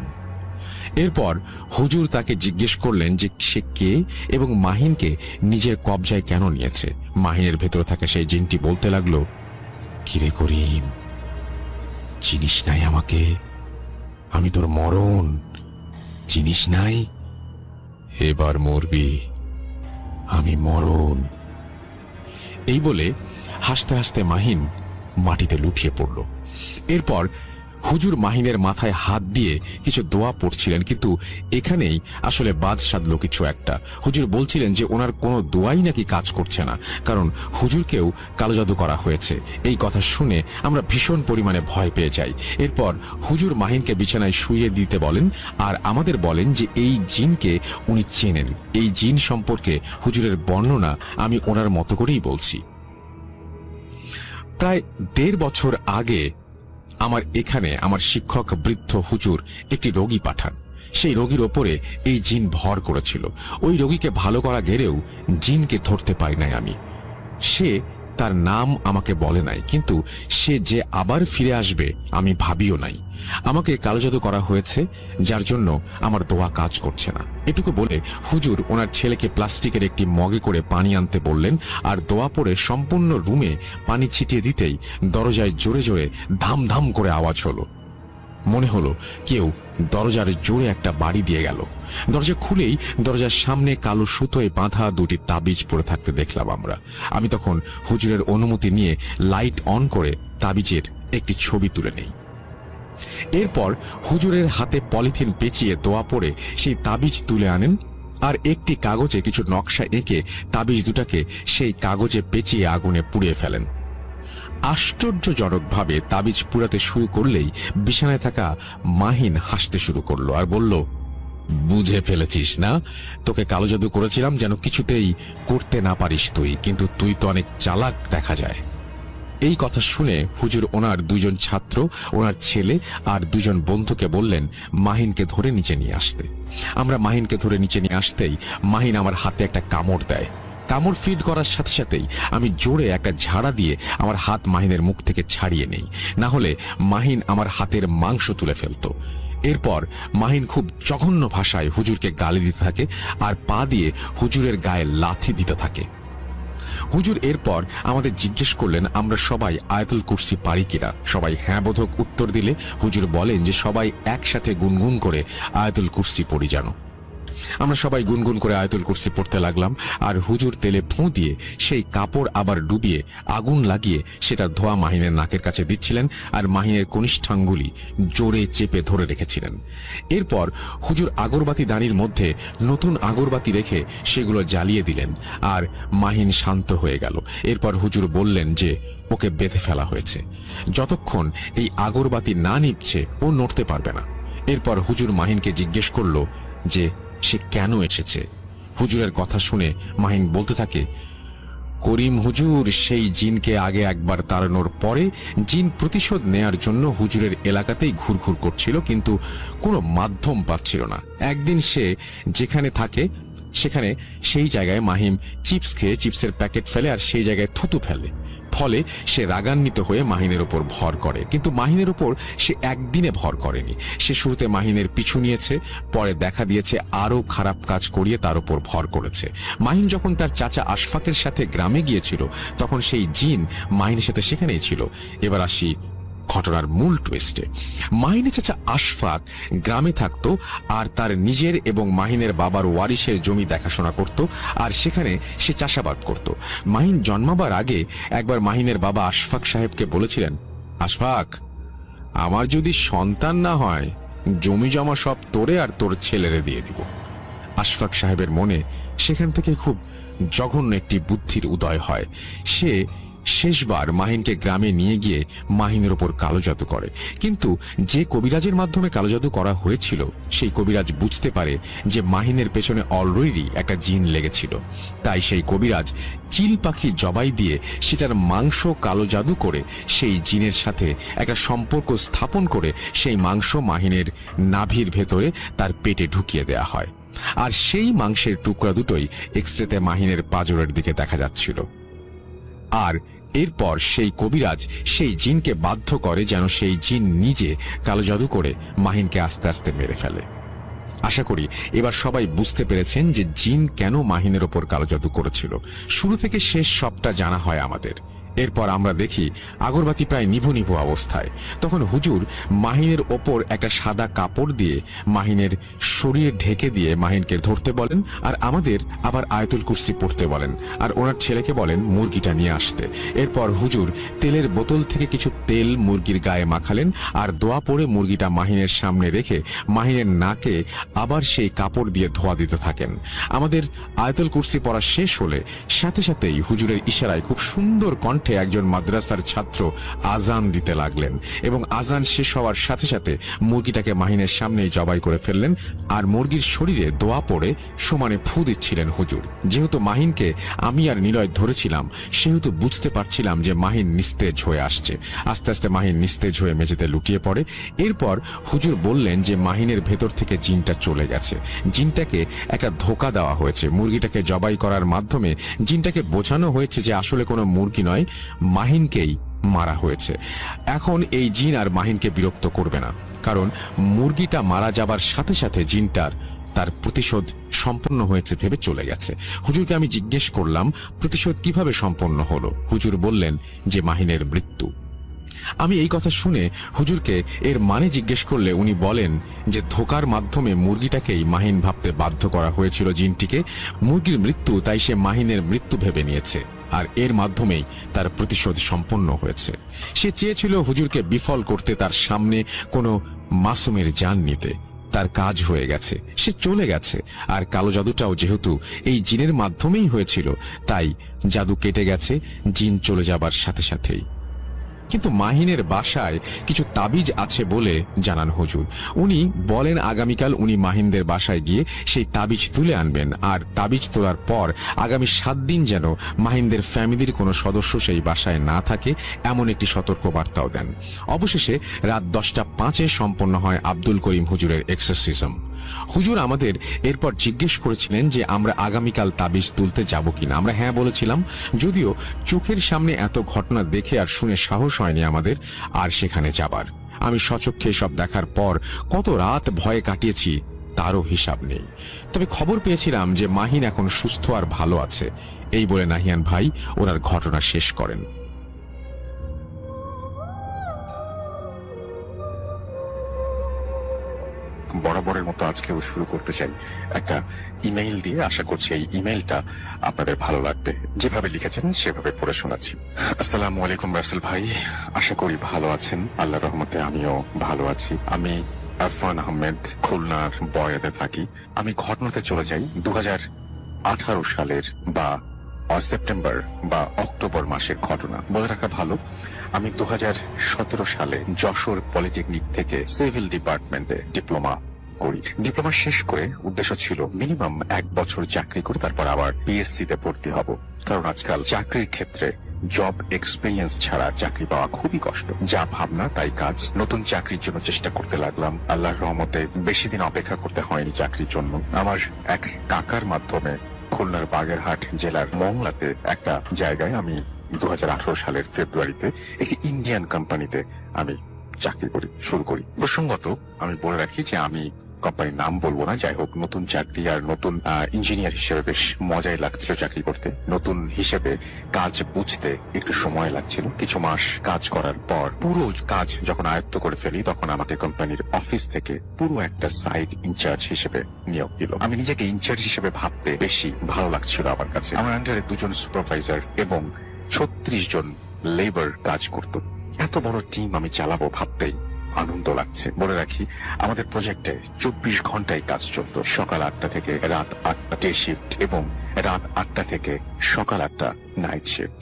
এরপর হুজুর তাকে জিজ্ঞেস করলেন যে সে কে এবং মাহিনকে নিজের কবজায় কেন নিয়েছে। মাহিনের ভেতরে থাকা সেই জিনটি বলতে লাগলো, কিরে করিম, চিনিস নাই আমাকে? আমি তোর মরণ, চিনিস নাই? এবার মরবি, আমি মরণ। এই বলে হাসতে হাসতে মাহিন মাটিতে লুটিয়ে পড়ল। এরপর হুজুর মাহিনের মাথায় হাত দিয়ে কিছু দোয়া পড়ছিলেন, কিন্তু এখানেই আসলে বাদ সাধল কিছু একটা। হুজুর বলছিলেন যে ওনার কোনো দোয়াই নাকি কাজ করছে না, কারণ হুজুরকেও কালো জাদু করা হয়েছে। এই কথা শুনে আমরা ভীষণ পরিমাণে ভয় পেয়ে যাই। এরপর হুজুর মাহিনকে বিছানায় শুইয়ে দিতে বলেন আর আমাদের বলেন যে এই জিনকে উনি চেনেন। এই জিন সম্পর্কে হুজুরের বর্ণনা আমি ওনার মতো করেই বলছি। প্রায় 1.5 বছর আগে আমার এখানে আমার শিক্ষক বৃদ্ধ হুজুর একটি রোগী পাঠান। সেই রোগীর ওপরে এই জিন ভর করেছিল। ওই রোগীকে ভালো করা গেলেও জিনকে ধরতে পারি নাই আমি। সে তার নাম আমাকে বলে নাই, কিন্তু সে যে আবার ফিরে আসবে আমি ভাবিও নাই। আমাকে কালো জাদু করা হয়েছে, যার জন্য আমার দোয়া কাজ করছে না। এটুকু বলে হুজুর ওনার ছেলেকে প্লাস্টিকের একটি মগে করে পানি আনতে বললেন, আর দোয়া পড়ে সম্পূর্ণ রুমে পানি ছিটিয়ে দিতেই দরজায় জোরে জোরে ধাম ধাম করে আওয়াজ হলো। মনে হলো কেউ দরজার জোরে একটা বাড়ি দিয়ে গেল। দরজা খুলেই দরজার সামনে কালো সুতোয় বাঁধা দুটি তাবিজ পড়ে থাকতে দেখলাম আমরা। আমি তখন হুজুরের অনুমতি নিয়ে লাইট অন করে তাবিজের একটি ছবি তুলে নেই। এরপর হুজুরের হাতে পলিথিন পেঁচিয়ে দোয়া পড়ে সেই তাবিজ তুলে আনেন, আর একটি কাগজে কিছু নকশা এঁকে তাবিজ দুটাকে সেই কাগজে পেঁচিয়ে আগুনে পুড়িয়ে ফেলেন। আশ্চর্যজনকভাবে তাবিজ পুরাতে শুরু করলেই বিছানায় থাকা মাহিন হাসতে শুরু করলো আর বলল, বুঝে ফেলেছিস না, তোকে কালো জাদু করেছিলাম যেন কিছুতেই করতে না পারিস তুই, কিন্তু তুই তো অনেক চালাক দেখা যায়। এই কথা শুনে হুজুর ওনার দুজন ছাত্র, ওনার ছেলে আর দুজন বন্ধুকে বললেন মাহিনকে ধরে নিচে নিয়ে আসতে। আমরা মাহিনকে ধরে নিচে নিয়ে আসতেই মাহিন আমার হাতে একটা কামড় দেয়। কামড় ফিট করার সাথে সাথেই আমি জোরে একটা ঝাড়া দিয়ে আমার হাত মাহিনের মুখ থেকে ছাড়িয়ে নেই, না হলে মাহিন আমার হাতের মাংস তুলে ফেলতো। এরপর মাহিন খুব জঘন্য ভাষায় হুজুরকে গালি দিতে থাকে আর পা দিয়ে হুজুরের গায়ে লাথি দিতে থাকে। হুজুর এরপর আমাদের জিজ্ঞেস করলেন আমরা সবাই আয়াতুল কুরসি পারি কিনা। সবাই হ্যাঁ বোধক উত্তর দিলে হুজুর বলেন যে সবাই একসাথে গুনগুন করে আয়াতুল কুরসি পড়ি জানো। আমরা সবাই গুনগুন করে আয়াতুল কুরসি পড়তে লাগলাম, আর হুজুর তেলে ফুঁ দিয়ে সেই কাপড় আবার ডুবিয়ে আগুন লাগিয়ে সেটা ধোয়া মাহিনের নাকের কাছে দিচ্ছিলেন, আর মাহিনের কনিষ্ঠাঙ্গুলি জোরে চেপে ধরে রেখেছিলেন। এরপর হুজুর আগরবাতি দানির মধ্যে নতুন আগরবাতি রেখে সেগুলো জ্বালিয়ে দিলেন, আর মাহিন শান্ত হয়ে গেল। এরপর হুজুর বললেন যে ওকে বেঁধে ফেলা হয়েছে, যতক্ষণ এই আগরবাতি না নিভছে ও নড়তে পারবে না। এরপর হুজুর মাহিনকে জিজ্ঞেস করলো যে সে কেন এসেছে। হুজুরের কথা শুনে মাহিন বলতে থাকে, করিম হুজুর সেই জিনকে আগে একবার তাড়ানোর পরে জিন প্রতিশোধ নেয়ার জন্য হুজুরের এলাকাতেই ঘুরঘুর করছিল, কিন্তু কোনো মাধ্যম পাচ্ছিল না। একদিন সে যেখানে থাকে সেখানে সেই জায়গায় মাহিম চিপস খেয়ে চিপসের প্যাকেট ফেলে আর সেই জায়গায় থুতু ফেলে। ফলে সে রাগান্বিত হয়ে মাহিনের ওপর ভর করে, কিন্তু মাহিনের ওপর সে একদিনে ভর করেনি। সে শুরুতে মাহিনের পিছু নিয়েছে, পরে দেখা দিয়েছে আরো খারাপ কাজ করিয়ে তার উপর ভর করেছে। মাহিন যখন তার চাচা আশফাকের সাথে গ্রামে গিয়েছিল তখন সেই জিন মাহিনের সাথে সেখানেই ছিল। এবার আসি ঘটনার মূল টুইস্টে। মাহিনের চাচা আশফাক গ্রামে থাকতো আর তার নিজের এবং মাহিনের বাবার ওয়ারিশের জমি দেখাশোনা করত, আর সেখানে সে চাষাবাদ করত। মাহিন জন্মাবার আগে একবার মাহিনের বাবা আশফাক সাহেবকে বলেছিলেন, আশফাক, আমার যদি সন্তান না হয় জমি জমা সব তোরে আর তোর ছেলেরে দিয়ে দিব। আশফাক সাহেবের মনে সেখান থেকে খুব জঘন্য একটি বুদ্ধির উদয় হয়। সে শেষবার মাহিনকে গ্রামে নিয়ে গিয়ে মাহিনের ওপর কালো জাদু করে, কিন্তু যে কবিরাজের মাধ্যমে কালো জাদু করা হয়েছিল সেই কবিরাজ বুঝতে পারে যে মাহিনের পেছনে অলরেডি একটা জিন লেগেছিল। তাই সেই কবিরাজ চিল পাখি জবাই দিয়ে সেটার মাংস কালো জাদু করে সেই জিনের সাথে একটা সম্পর্ক স্থাপন করে সেই মাংস মাহিনের নাভির ভেতরে তার পেটে ঢুকিয়ে দেয়া হয়, আর সেই মাংসের টুকরা দুটোই এক্সরেতে মাহিনের পাঁজরের দিকে দেখা যাচ্ছিল। আর এরপর সেই কবিরাজ সেই জিনকে বাধ্য করে যেন সেই জিন নিজে কালো জাদু করে মাহিনকে আস্তে আস্তে মেরে ফেলে। আশা করি এবার সবাই বুঝতে পেরেছেন যে জিন কেন মাহিনের ওপর কালো জাদু করেছিল। শুরু থেকে শেষ সবটা জানা হয় আমাদের। এরপর আমরা দেখি আগরবাতি প্রায় নিভু নিভু অবস্থায়। তখন হুজুর মাহিনের ওপর একটা সাদা কাপড় দিয়ে মাহিনের শরীরে ঢেকে দিয়ে মাহিনকে ধরতে বলেন, আর আমাদের আবার আয়াতুল কুরসি পড়তে বলেন, আর ওনার ছেলেকে বলেন মুরগিটা নিয়ে আসতে। এরপর হুজুর তেলের বোতল থেকে কিছু তেল মুরগির গায়ে মাখালেন, আর দোয়া পড়ে মুরগিটা মাহিনের সামনে রেখে মাহিনের নাকে আবার সেই কাপড় দিয়ে ধোয়া দিতে থাকেন। আমাদের আয়াতুল কুরসি পড়া শেষ হলে সাথে সাথেই হুজুরের ইশারায় খুব সুন্দর কণ্ঠে মাঠে একজন মাদ্রাসার ছাত্র আজান দিতে লাগলেন এবং আজান শেষ হওয়ার সাথে সাথে মুরগিটাকে মাহিনের সামনেই জবাই করে ফেললেন। আর মুরগির শরীরে দোয়া পড়ে সমানে ফু দিচ্ছিলেন হুজুর। যেহেতু মাহিনকে আমি আর নিলয় ধরেছিলাম, সেহেতু বুঝতে পারছিলাম যে মাহিন নিস্তেজ হয়ে আসছে। আস্তে আস্তে মাহিন নিস্তেজ হয়ে মেঝেতে লুটিয়ে পড়ে। এরপর হুজুর বললেন যে মাহিনের ভেতর থেকে জিনটা চলে গেছে, জিনটাকে একটা ধোঁকা দেওয়া হয়েছে। মুরগিটাকে জবাই করার মাধ্যমে জিনটাকে বোঝানো হয়েছে যে আসলে কোনো মুরগি নয়, মাহিনকেই মারা হয়েছে। এখন এই জিন আর মাহিনকে বিরক্ত করবে না, কারণ মুরগিটা মারা যাবার সাথে সাথে জিনটার তার প্রতিশোধ সম্পন্ন হয়েছে ভেবে চলে গেছে। হুজুরকে আমি জিজ্ঞেস করলাম প্রতিশোধ কিভাবে সম্পন্ন হলো। হুজুর বললেন যে মাহিনের মৃত্যু। আমি এই কথা শুনে হুজুরকে এর মানে জিজ্ঞেস করলে উনি বলেন যে ধোকার মাধ্যমে মুরগিটাকেই মাহিন ভাবতে বাধ্য করা হয়েছিল জিনটিকে। মুরগির মৃত্যু, তাই সে মাহিনের মৃত্যু ভেবে নিয়েছে, আর এর মাধ্যমেই তার প্রতিশোধ সম্পন্ন হয়েছে। সে চেয়েছিল হুজুরকে বিফল করতে, তার সামনে কোনো মাসুমের জান নিতে। তার কাজ হয়ে গেছে, সে চলে গেছে। আর কালো জাদুটাও যেহেতু এই জিনের মাধ্যমেই হয়েছিল, তাই জাদু কেটে গেছে জিন চলে যাবার সাথে সাথেই। কিন্তু মাহিনের বাসায় কিছু তাবিজ আছে বলে জানান হুজুর। উনি বলেন আগামীকাল উনি মাহিনদের বাসায় গিয়ে সেই তাবিজ তুলে আনবেন, আর তাবিজ তোলার পর আগামী 7 দিন যেন মাহিনদের ফ্যামিলির কোনো সদস্য সেই বাসায় না থাকে, এমন একটি সতর্ক বার্তাও দেন। অবশেষে রাত 10:05 সম্পন্ন হয় আব্দুল করিম হুজুরের এক্সরসিজম। হুজুর আমাদের এরপর জিজ্ঞেস করেছিলেন যে আমরা আগামীকাল তাবিজ তুলতে যাব কিনা। আমরা হ্যাঁ বলেছিলাম, যদিও চোখের সামনে এত ঘটনা দেখে আর শুনে সাহস হয়নি আমাদের আর সেখানে যাবার। আমি স্বচক্ষে সব দেখার পর কত রাত ভয়ে কাটিয়েছি তারও হিসাব নেই। তবে খবর পেয়েছিলাম যে মাহিন এখন সুস্থ আর ভালো আছে। এই বলে নাহিয়ান ভাই ওনার ঘটনা শেষ করেন। বরাবরের মতো আজকেও শুরু করতে চাই একটা ইমেইল দিয়ে। আশা করছি এই ইমেইলটা আপনাদের ভালো লাগবে। যেভাবে লিখেছেন সেভাবে পড়ে শোনাচ্ছি। আসসালামু আলাইকুম রাসেল ভাই, আশা করি ভালো আছেন। আল্লাহর রহমতে আমিও ভালো আছি। আমি আরফান আহমেদ, খুলনার বয়াতে থাকি। আমি ঘটনাতে চলে যাই 2018 সালের বা সেপ্টেম্বর বা অক্টোবর মাসের ঘটনা। বলে রাখা ভালো, আমি 2017 সালে যশোর পলিটেকনিক থেকে সিভিল ডিপার্টমেন্টে ডিপ্লোমা করি। ডিপ্লোমা শেষ করে উদ্দেশ্য ছিল মিনিমাম 1 বছর চাকরি করে তারপর আবার পিএসসি তে ভর্তি হব, কারণ আজকাল চাকরির ক্ষেত্রে জব এক্সপিরিয়েন্স ছাড়া চাকরি পাওয়া খুবই কষ্ট। যা ভাবনা তাই কাজ। নতুন চাকরির জন্য চেষ্টা করতে লাগলাম। আল্লাহর রহমতে বেশি দিন অপেক্ষা করতে হয়নি চাকরির জন্য। আমার এক কাকার মাধ্যমে খুলনার বাগেরহাট জেলার মংলাতে একটা জায়গায় আমি 2018 সালের ফেব্রুয়ারিতে একটি ইন্ডিয়ান কোম্পানিতে আমি চাকরি শুরু করি। প্রসঙ্গত আমি বলে রাখি যে আমি কোম্পানির নাম বলবো না। যাই হোক, নতুন চাকরি আর নতুন ইঞ্জিনিয়ার হিসেবে বেশ মজাই লাগছিল চাকরি করতে। নতুন হিসেবে কাজ বুঝতে একটু সময় লাগছিল। কিছু মাস কাজ করার পর পুরো কাজ যখন আয়ত্ত করে ফেলি, তখন আমাকে কোম্পানির অফিস থেকে পুরো একটা সাইট ইনচার্জ হিসেবে নিয়োগ দিল। আমি নিজেকে ইনচার্জ হিসেবে ভাবতে বেশি ভালো লাগছিল আমার কাছে। আমার আন্ডারে 2 জন সুপারভাইজার এবং 36 জন লেবার কাজ করত। এত বড় টিম আমি চালাবো ভাবতেই আনন্দ লাগছে। বলে রাখি, আমাদের প্রজেক্টে 24 ঘন্টায় কাজ চলত। সকাল 8টা থেকে রাত 8টা ডে শিফট এবং রাত 8টা থেকে সকাল 8টা নাইট শিফট।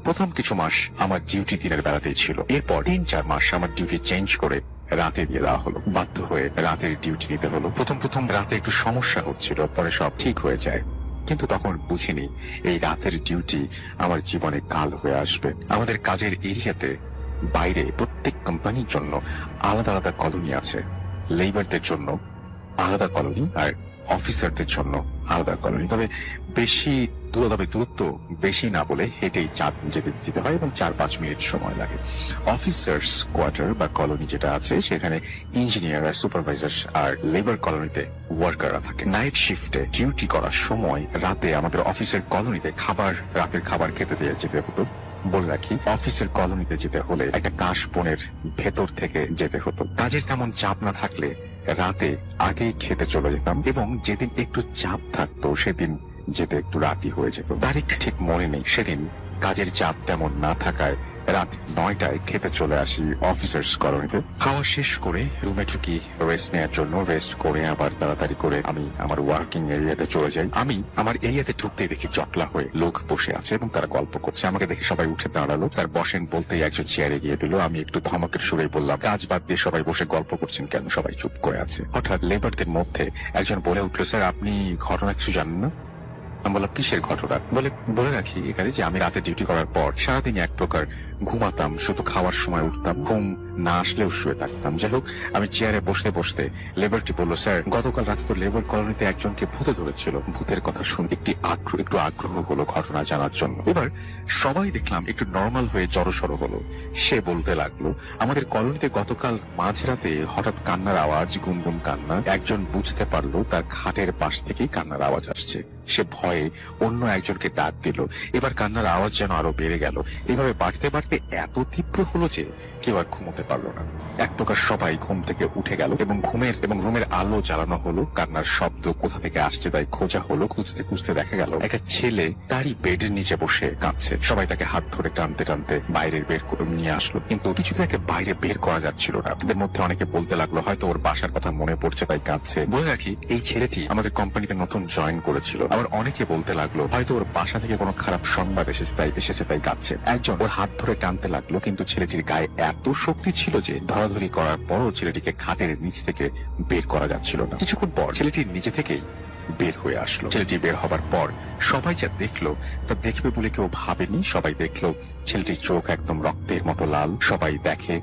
প্রথম কিছু মাস আমার ডিউটি দিনের বেলাতেই ছিল। এরপর 3-4 মাস আমার ডিউটি চেঞ্জ করে রাতে দিয়ে দেওয়া হলো। বাধ্য হয়ে রাতের ডিউটি নিতে হলো। প্রথম রাতে একটু সমস্যা হচ্ছিল, পরে সব ঠিক হয়ে যায়। কিন্তু তখন বুঝিনি এই রাতের ডিউটি আমার জীবনে কাল হয়ে আসবে। আমাদের কাজের এরিয়াতে বাইরে প্রত্যেক কোম্পানির জন্য আলাদা আলাদা কলোনি আছে। লেবারদের জন্য আলাদা কলোনি আর অফিসারদের জন্য আলাদা কলোনি। তবে দূরত্ব বেশি না বলে হেঁটেই যেতে হয় এবং 4-5 মিনিট সময় লাগে। অফিসার্স কোয়ার্টার বা কলোনি যেটা আছে, সেখানে ইঞ্জিনিয়ার আর সুপারভাইজার আর লেবার কলোনিতে ওয়ার্কাররা থাকে। নাইট শিফটে ডিউটি করার সময় রাতে আমাদের অফিসের কলোনিতে রাতের খাবার খেতে দিয়ে যেতে হতো। বলে রাখি, অফিসের কলোনিতে যেতে হলে একটা কাশ বনের ভেতর থেকে যেতে হতো। কাজের তেমন চাপ না থাকলে রাতে আগেই খেতে চলে যেতাম এবং যেদিন একটু চাপ থাকতো সেদিন যেতে একটু রাতই হয়ে যেত। তারিখ ঠিক মনে নেই। সেদিন কাজের চাপ তেমন না থাকায় রাত 9টায় খেতে চলে আসি অফিসার্স কলোনিতে। খাওয়া শেষ করে রুমে ঢুকি রেস্ট নেওয়ার জন্য। রেস্ট করে আবার তাড়াতাড়ি করে আমি আমার ওয়ার্কিং এরিয়াতে চলে যাই। আমি আমার এরিয়াতে ঢুকতেই দেখি জটলা হয়ে লোক বসে আছে এবং তারা গল্প করছে। আমাকে দেখে সবাই উঠে দাঁড়ালো। স্যার বসেন বলতেই একজন চেয়ারে গিয়ে দিল। আমি একটু ধমকের সুরেই বললাম, কাজ বাদ দিয়ে সবাই বসে গল্প করছেন কেন? সবাই চুপ করে আছে। হঠাৎ লেবারদের মধ্যে একজন বলে উঠলো, স্যার আপনি ঘটনা কিছু জানেন না? আমি বললাম, কিসের ঘটনা? বলে রাখি এখানে যে আমি রাতে ডিউটি করার পর সারাদিন এক প্রকার ঘুমাতাম, শুধু খাওয়ার সময় উঠতাম, ঘুম না আসলেও শুয়ে থাকতাম। যাই হোক, আমি চেয়ারে বসতে বসতে লেবারটি বললো, স্যার গতকাল রাতে তো লেবার কলোনিতে একজনকে ভূতে ধরেছিল। ভূতের কথা শুনে একটু আগ্রহ হলো ঘটনা জানার জন্য। এবার সবাই দেখলাম একটু নর্মাল হয়ে জড়সড় হলো। সে বলতে লাগলো, আমাদের কলোনিতে গতকাল মাঝরাতে হঠাৎ কান্নার আওয়াজ, গুনগুন কান্না। একজন বুঝতে পারলো তার খাটের পাশ থেকেই কান্নার আওয়াজ আসছে। সে ভয়ে অন্য একজনকে ডাক দিল। এবার কান্নার আওয়াজ যেন আরো বেড়ে গেল। এভাবে বাড়তে বাড়তে এত তীব্র হলো যে কেউ আর ঘুমোতে পারলো না। এক প্রকার সবাই ঘুম থেকে উঠে গেল এবং রুমের আলো জ্বালানো হলো। কান্নার শব্দ কোথা থেকে আসছে তাই খোঁজা হলো। খুঁজতে খুঁজতে দেখা গেল একটা ছেলে তারই বেডের নিচে বসে কাঁদছে। সবাই তাকে হাত ধরে টানতে টানতে বাইরে বের করে নিয়ে আসলো, কিন্তু কিছুতে তাকে বাইরে বের করা যাচ্ছিল না। তাদের মধ্যে অনেকে বলতে লাগলো, হয়তো ওর বাসার কথা মনে পড়ছে তাই কাঁদছে। বলে রাখি, এই ছেলেটি আমাদের কোম্পানিতে নতুন জয়েন করেছিল। আবার অনেকে বলতে লাগলো, হয়তো ওর বাসা থেকে কোনো খারাপ সংবাদ এসেছে তাই কাঁদছে। একজন ওর হাত ধরে টানতে লাগলো, কিন্তু ছেলেটির গায়ে এত শক্তি ছিল যে ধরাধরি করার পরও ছেলেটিকে খাটের নিচ থেকে বের করা যাচ্ছিল না। কিছুক্ষণ পর ছেলেটির নিজে থেকেই বের হয়ে আসলো। ছেলেটি বের হবার পর সবাই যা দেখলো তা দেখবে বলে কেউ ভাবেনি। সবাই দেখলো ছেলেটির চোখ একদম রক্তের মতো লাল। সবাই দেখে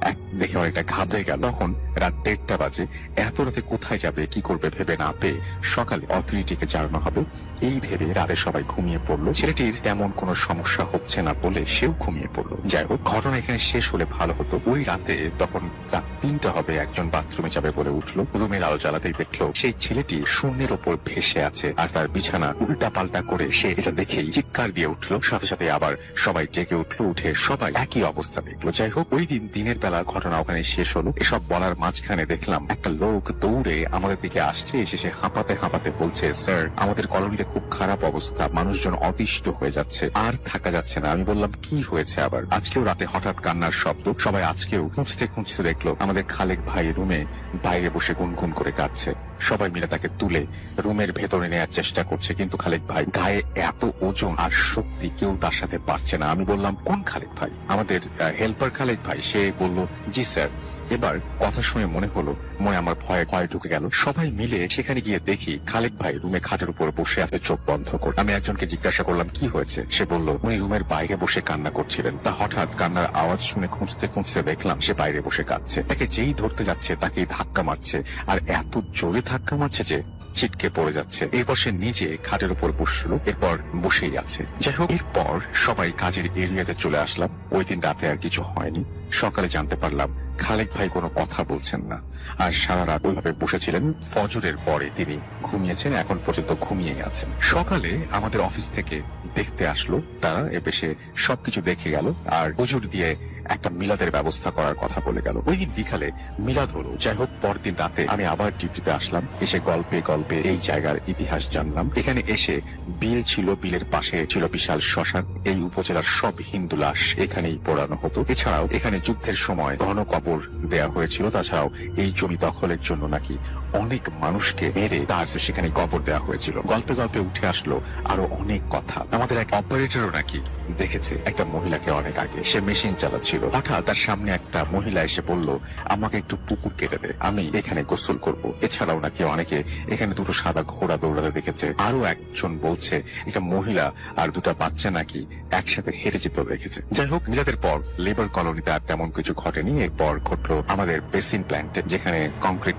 অনেকটা ঘাবড়ে গেল। তখন রাত 1:30 বাজে। এত রাতে কোথায় যাবে, কি করবে ভেবে না পেয়ে সকালে অথরিটিকে জানানো হবে এই ভেবে রাতে সবাই ঘুমিয়ে পড়লো। ছেলেটির তেমন কোনো সমস্যা হচ্ছে না বলে সেও ঘুমিয়ে পড়লো। যাই হোক, ঘটনা এখানে শেষ হলে ভালো হতো। ওই রাতে তখন রাত 3টা হবে, একজন বাথরুমে যাবে বলে উঠলো। রুমের আলো জ্বালাতেই দেখলো সেই ছেলেটি শূন্যের ওপর ভেসে আছে আর তার বিছানা উল্টা পাল্টা করে। সে এটা দেখেই চিৎকার দিয়ে উঠলো। সাথে সাথে আবার সবাই জেগে উঠলো। উঠে সবাই একই অবস্থা দেখলো। যাই হোক, ওই দিন দিনের বেলা ঘটনা ওখানে শেষ হলো। এসব বলার মাঝখানে দেখলাম একটা লোক দৌড়ে আমাদের দিকে আসছে। এসে সে হাঁপাতে হাঁপাতে বলছে, স্যার আমাদের কলোনিতে খুব খারাপ অবস্থা, মানুষজন অতিষ্ঠ হয়ে যাচ্ছে, আর থাকা যাচ্ছে না। আমি বললাম, কি হয়েছে আবার? আজকেও রাতে হঠাৎ কান্নার শব্দ। সবাই আজকেও খুঁজতে খুঁজতে দেখলো আমাদের খালেক ভাই রুমে বাইরে বসে গুনগুন করে কাঁদছে। সবাই মিলে তাকে তুলে রুমের ভেতরে নেওয়ার চেষ্টা করছে, কিন্তু খালেক ভাই গায়ে এত ওজন আর শক্তি, কেউ তার সাথে পারছে না। আমি বললাম, কোন খালেক ভাই? আমাদের হেল্পার খালেক ভাই। সে বলল, জি স্যার। এবার কথা শুনে মনে আমার ভয়ে ঢুকে গেল। সবাই মিলে সেখানে গিয়ে দেখি খালেক ভাই রুমে খাটের উপর বসে আছে চোখ বন্ধ করে। আমি একজনকে জিজ্ঞাসা করলাম, কি হয়েছে? সে বলল, উনি রুমের বাইরে বসে কান্না করছিলেন। তা হঠাৎ কান্নার আওয়াজ শুনে খুঁজতে খুঁজতে দেখলাম সে বাইরে বসে কাঁদছে। তাকে যেই ধরতে যাচ্ছে তাকেই ধাক্কা মারছে, আর এত জোরে ধাক্কা মারছে যে ছিটকে পড়ে যাচ্ছে। এরপর সে নিজে খাটের উপর বসলো, এরপর বসেই আছে। যাই হোক, এরপর সবাই কাজের এরিয়াতে চলে আসলাম। ওই দিন রাতে আর কিছু হয়নি। সকালে জানতে পারলাম খালেক ভাই কোনো কথা বলছেন না, আর সারা রাত ওইভাবে বসেছিলেন। ফজরের পরে তিনি ঘুমিয়েছেন, এখন পর্যন্ত ঘুমিয়েই আছেন। সকালে আমাদের অফিস থেকে দেখতে আসলো তারা, এসে সবকিছু দেখে গেল আর হুজুর দিয়ে একটা মিলাদের ব্যবস্থা করার কথা বলে গেল। ওই দিন বিকালে মিলাদ হলো। যাই হোক, পরদিন রাতে আমি আবার ডিউটিতে আসলাম। এসে গল্পে গল্পে এই জায়গার ইতিহাস জানলাম। এখানে এসে বিল ছিল, বিলের পাশে ছিল বিশাল শ্মশান। এই উপজেলার সব হিন্দু লাশ এখানেই পোড়ানো হতো। এছাড়াও এখানে যুদ্ধের সময় ঘন কবর দেয়া হয়েছিল। তাছাড়াও এই জমি দখলের জন্য নাকি অনেক মানুষকে মেরে তার সেখানে কবর দেওয়া হয়েছিল। গল্পে গল্পে উঠে আসলো আরো অনেক কথা। আমাদের এক অপারেটরও নাকি দেখেছে একটা মহিলাকে অনেক আগে। সে মেশিন চালাচ্ছিল। হঠাৎ তার সামনে একটা মহিলা এসে বলল, আমাকে একটু পুকুর কেটে দে, আমি এখানে গোসল করব। এছাড়াও নাকি অনেকে এখানে দুটো সাদা ঘোড়া দৌড়াতে দেখেছে। আরো একজন বলছে একটা মহিলা আর দুটা বাচ্চা নাকি একসাথে হেঁটে যেতে দেখেছে। যাই হোক, মিলাদের পর লেবার কলোনিতে আর তেমন কিছু ঘটেনি। এরপর ঘটলো আমাদের বেসিন প্ল্যান্টে, যেখানে কংক্রিট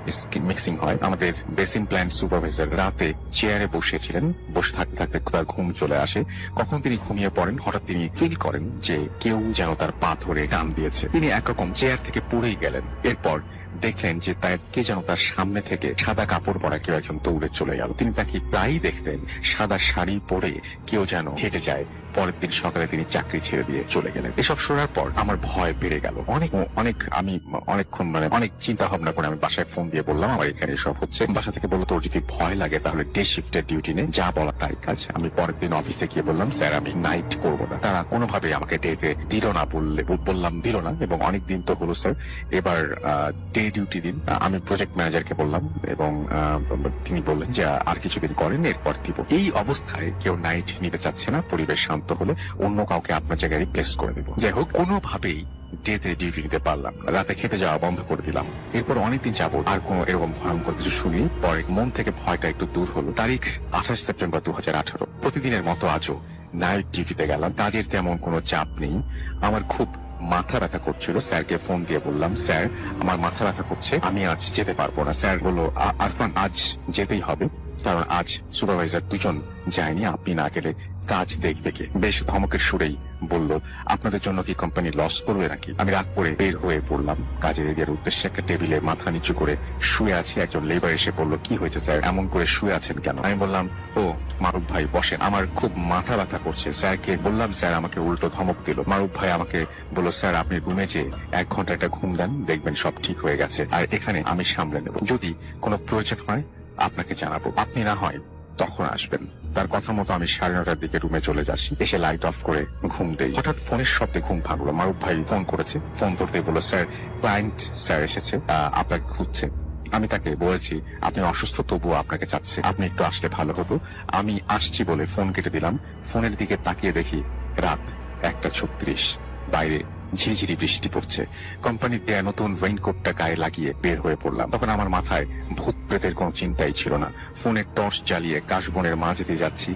মিক্সিং হয়। আমাদের বেসিন প্ল্যান্ট সুপারভাইজার রাতে চেয়ারে বসেছিলেন। বসে থাকতে থাকতে তার ঘুম চলে আসে। কখন তিনি ঘুমিয়ে পড়েন, হঠাৎ তিনি ফিল করেন যে কেউ যেন তার পা ধরে টান দিয়েছে। তিনি একরকম চেয়ার থেকে পড়েই গেলেন। এরপর দেখলেন যে কে যেন তার সামনে থেকে সাদা কাপড় পরা কেউ একজন দৌড়ে চলে গেল। তিনি তাকে প্রায়ই দেখতেন সাদা শাড়ি পরে কেউ যেন হেঁটে যায় পরের দিন সকালে তিনি চাকরি ছেড়ে দিয়ে চলে গেলেন। এসব শোনার পর আমার ভয় বেড়ে গেল অনেক অনেক। আমি অনেকক্ষণ অনেক চিন্তা ভাবনা করে আমি বাসায় ফোন দিয়ে বললাম আমার এখানে এসব হচ্ছে। বাসা থেকে বললো তোর যদি ভয় লাগে তাহলে ডে শিফটের ডিউটি নে, যা বলা তাই কাজ। আমি পরের দিন অফিসে গিয়ে বললাম স্যার আমি নাইট করবো না। তারা কোনোভাবে আমাকে ডেতে দিল না, বললাম দিল না, এবং অনেক দিন তো হলো স্যার, এবার ডে ডিউটি দিন। আমি প্রজেক্ট ম্যানেজারকে বললাম এবং তিনি বললেন যে আর কিছুদিন করেন এরপর দিব। এই অবস্থায় কেউ নাইট নিতে চাচ্ছে না, পরিবেশ শান্ত হলে অন্য কাউকে আপনার জায়গায় রিপ্লেস করে দেবো। যাই হোক, কোনোভাবেই ডেতে ডিউটি নিতে পারলাম না, রাতে খেতে যাওয়া বন্ধ করে দিলাম। এরপর অনেকদিন যাবত আর কোনো এরকম ভয়ঙ্কর কিছু শুনি। পরে মন থেকে ভয়টা একটু দূর হলো। তারিখ 28 সেপ্টেম্বর 2018। প্রতিদিনের মতো আজও নাইট ডিউটিতে গেলাম। কাজের তেমন কোনো চাপ নেই। আমার খুব মাথা ব্যথা করছিল। স্যারকে ফোন দিয়ে বললাম স্যার আমার মাথা ব্যথা করছে, আমি আজ যেতে পারবো না। স্যার বললো আরফান আজ যেতেই হবে, কারণ আজ সুপারভাইজার দুজন যায়নি, আপনি না গেলে কাজ দেখবে কে। বেশ ধমকের সুরেই বলল আপনাদের জন্য কি কোম্পানি লস করবে নাকি। আমি রাগ করে বের হয়ে পড়লাম। কাজের এরিয়ার উদ্দেশ্যে একটা টেবিলে মাথা নিচু করে শুয়ে আছে। একজন লেবার এসে বলল কি হয়েছে স্যার, এমন করে শুয়ে আছেন কেন। আমি বললাম ও মারুফ ভাই বসেন, আমার খুব মাথা ব্যথা করছে। স্যারকে বললাম, স্যার আমাকে উল্টো ধমক দিল। মারুফ ভাই আমাকে বলল স্যার আপনি রুমে যে 1 ঘন্টা একটা ঘুম দেন, দেখবেন সব ঠিক হয়ে গেছে, আর এখানে আমি সামলে নেব, যদি কোনো প্রয়োজন হয় আপনাকে জানাবো, আপনি না হয় তখন আসবেন। তার কথা মতো আমি 9:30টার দিকে রুমে চলে যাচ্ছি। এসে লাইট অফ করে ঘুম দেই। হঠাৎ ফোনের শব্দে ঘুম ভাঙলো। মারুফ ভাই ফোন করেছে। ফোন ধরতে বলল স্যার ক্লায়েন্ট স্যার এসেছে, আপনাকে খুঁজছে। আমি তাকে বলেছি আপনি অসুস্থ তবুও আপনাকে চাচ্ছে, আপনি একটু আসলে ভালো হতো। আমি আসছি বলে ফোন কেটে দিলাম। ফোনের দিকে তাকিয়ে দেখি রাত 1:36। বাইরে ঝিরিঝিরি বৃষ্টি পড়ছে। কোম্পানির দেয়া নতুন রেইনকোটটা গায়ে লাগিয়ে বের হয়ে পড়লাম। তখন আমার মাথায় ভূত প্রেতের কোনো চিন্তাই ছিল না। ফোনের টর্চ জ্বালিয়ে কাশবনের মাঝে দিয়ে যাচ্ছি।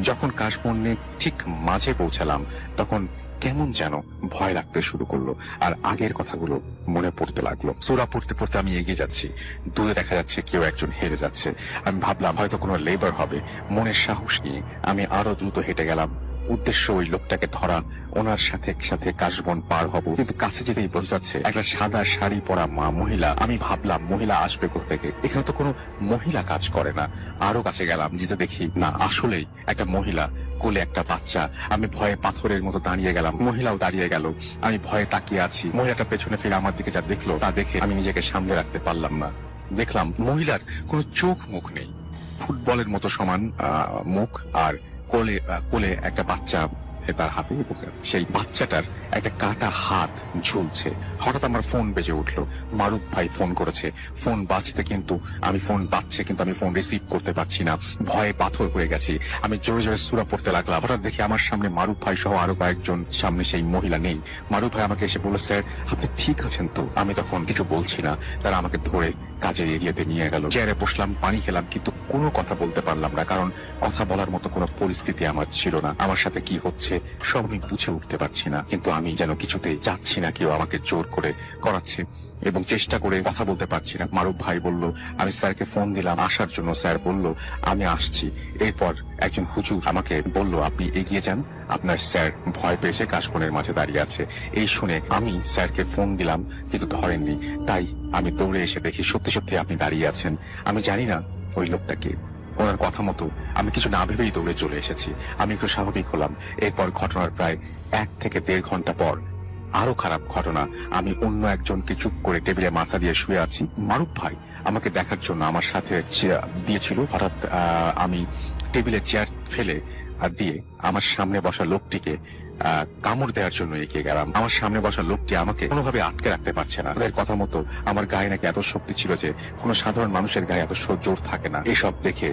যখন কাশবনের ঠিক মাঝে পৌঁছালাম তখন কেমন যেন ভয় লাগতে শুরু করলো, আর আগের কথাগুলো মনে পড়তে লাগলো। সূরা পড়তে পড়তে আমি এগিয়ে যাচ্ছি। দূরে দেখা যাচ্ছে কেউ একজন হেরে যাচ্ছে। আমি ভাবলাম হয়তো কোনো লেবার হবে। মনের সাহস নিয়ে আমি আরো দ্রুত হেঁটে গেলাম। উদ্দেশ্য ওই লোকটাকে ধরা, ওনার সাথে সাথে কাশবন পার হব। কিন্তু কাছে যেতেই বোঝা যাচ্ছে একটা সাদা শাড়ি পরা মহিলা। আমি ভাবলাম মহিলা আসবে কোথা থেকে, এখানে তো কোনো মহিলা কাজ করে না। আরো কাছে গেলাম, যেতে দেখি না, আসলেই একটা মহিলা, কোলে একটা বাচ্চা। আমি ভয়ে পাথরের মতো দাঁড়িয়ে গেলাম। মহিলাও দাঁড়িয়ে গেল। আমি ভয়ে তাকিয়ে আছি। মহিলাটা পেছনে ফিরে আমার দিকে যা দেখলো তা দেখে আমি নিজেকে সামনে রাখতে পারলাম না। দেখলাম মহিলার কোনো চোখ মুখ নেই, ফুটবলের মতো সমান মুখ, আর কোলে একটা বাচ্চা তার হাতে, এবং সেই বাচ্চাটার একটা কাটা হাত ঝুলছে। হঠাৎ আমার ফোন বেজে উঠলো। মারুফ ভাই ফোন করেছে। ফোন বাজছে কিন্তু আমি ফোন রিসিভ করতে পারছি না। ভয়ে পাথর হয়ে গেছি। আমি জোরে জোরে সূরা পড়তে লাগলাম। হঠাৎ দেখি আমার সামনে মারুফ ভাই সহ আরো কয়েকজন, সামনে সেই মহিলা নেই। মারুফ ভাই আমাকে এসে বলল স্যার আপনি ঠিক আছেন তো। আমি তখন কিছু বলছি না। তারা আমাকে ধরে কাজের এরিয়াতে নিয়ে গেল। চেয়ারে বসলাম, পানি খেলাম, কিন্তু কোনো কথা বলতে পারলাম না, কারণ কথা বলার মতো কোনো পরিস্থিতি আমার ছিল না। আমার সাথে কি হচ্ছে সব আমি বুঝে উঠতে পারছি না, কিন্তু আমি যেন কিছুতেই চাচ্ছি না কেউ আমাকে জোর করে করাচ্ছে, এবং চেষ্টা করে কথা বলতে পারছি না। মারুফ ভাই বলল, আমি স্যারকে ফোন দিলাম আসার জন্য। স্যার বলল আমি আসছি। এরপর একজন হুজুর আমাকে বলল আপনি এগিয়ে যান, আপনার স্যার ভয় পেয়েছে, কাশবনের মাঝে দাঁড়িয়ে আছে। এই শুনে আমি স্যারকে ফোন দিলাম, কিন্তু ধরেননি। তাই আমি দৌড়ে এসে দেখি সত্যি সত্যি আপনি দাঁড়িয়ে আছেন। আমি জানি না ওই লোকটাকে। ওনার কথা মতো আমি কিছু না ভেবেই দৌড়ে চলে এসেছি। আমি একটু স্বাভাবিক হলাম। এরপর ঘটনার প্রায় 1 থেকে 1.5 ঘন্টা পর আরো খারাপ ঘটনা। আমি অন্য একজনকে চুপ করে টেবিলে মাথা দিয়ে শুয়ে আছি। মারুফ ভাই আমাকে দেখার জন্য আমার সাথে দিয়েছিল। হঠাৎ আমি টেবিলে চেয়ার ফেলে দিয়ে আমার সামনে বসা লোকটিকে কামড় দেওয়ার জন্য এগিয়ে গেলাম। আমার সামনে বসা লোকটি আমাকে কোনোভাবে আটকে রাখতে পারছে না। ওদের কথা মতো আমার গায়ে নাকি এত শক্তি ছিল যে কোনো সাধারণ মানুষের গায়ে এত জোর থাকে না। এসব দেখে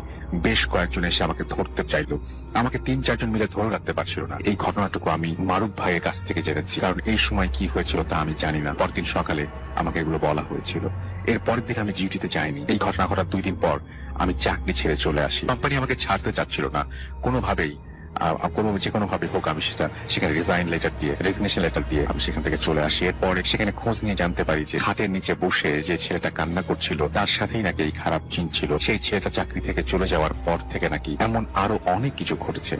বেশ কয়েকজন এসে আমাকে ধরতে চাইলো। আমাকে 3-4 জন মিলে ধরে রাখতে পারছিল না। এই ঘটনাটুকু আমি মারুফ ভাইয়ের কাছ থেকে জেনেছি, কারণ এই সময় কি হয়েছিল তা আমি জানি না। পরদিন সকালে আমাকে এগুলো বলা হয়েছিল। এর পরের দিন আমি ডিউটিতে যাইনি। এই ঘটনা ঘটার 2 দিন পর আমি চাকরি ছেড়ে চলে আসি। কোম্পানি আমাকে ছাড়তে চাচ্ছিল না কোনোভাবেই। যে কোনো ভাবে হোক আমি সেখানে রেজিগনেশন লেটার দিয়ে আমি সেখান থেকে চলে আসি। এরপরে সেখানে খোঁজ নিয়ে জানতে পারি যে খাটের নিচে বসে যে ছেলেটা কান্না করছিল তার সাথেই নাকি এই খারাপ জিন ছিল। সেই ছেলেটা চাকরি থেকে চলে যাওয়ার পর থেকে নাকি এমন আরো অনেক কিছু ঘটেছে।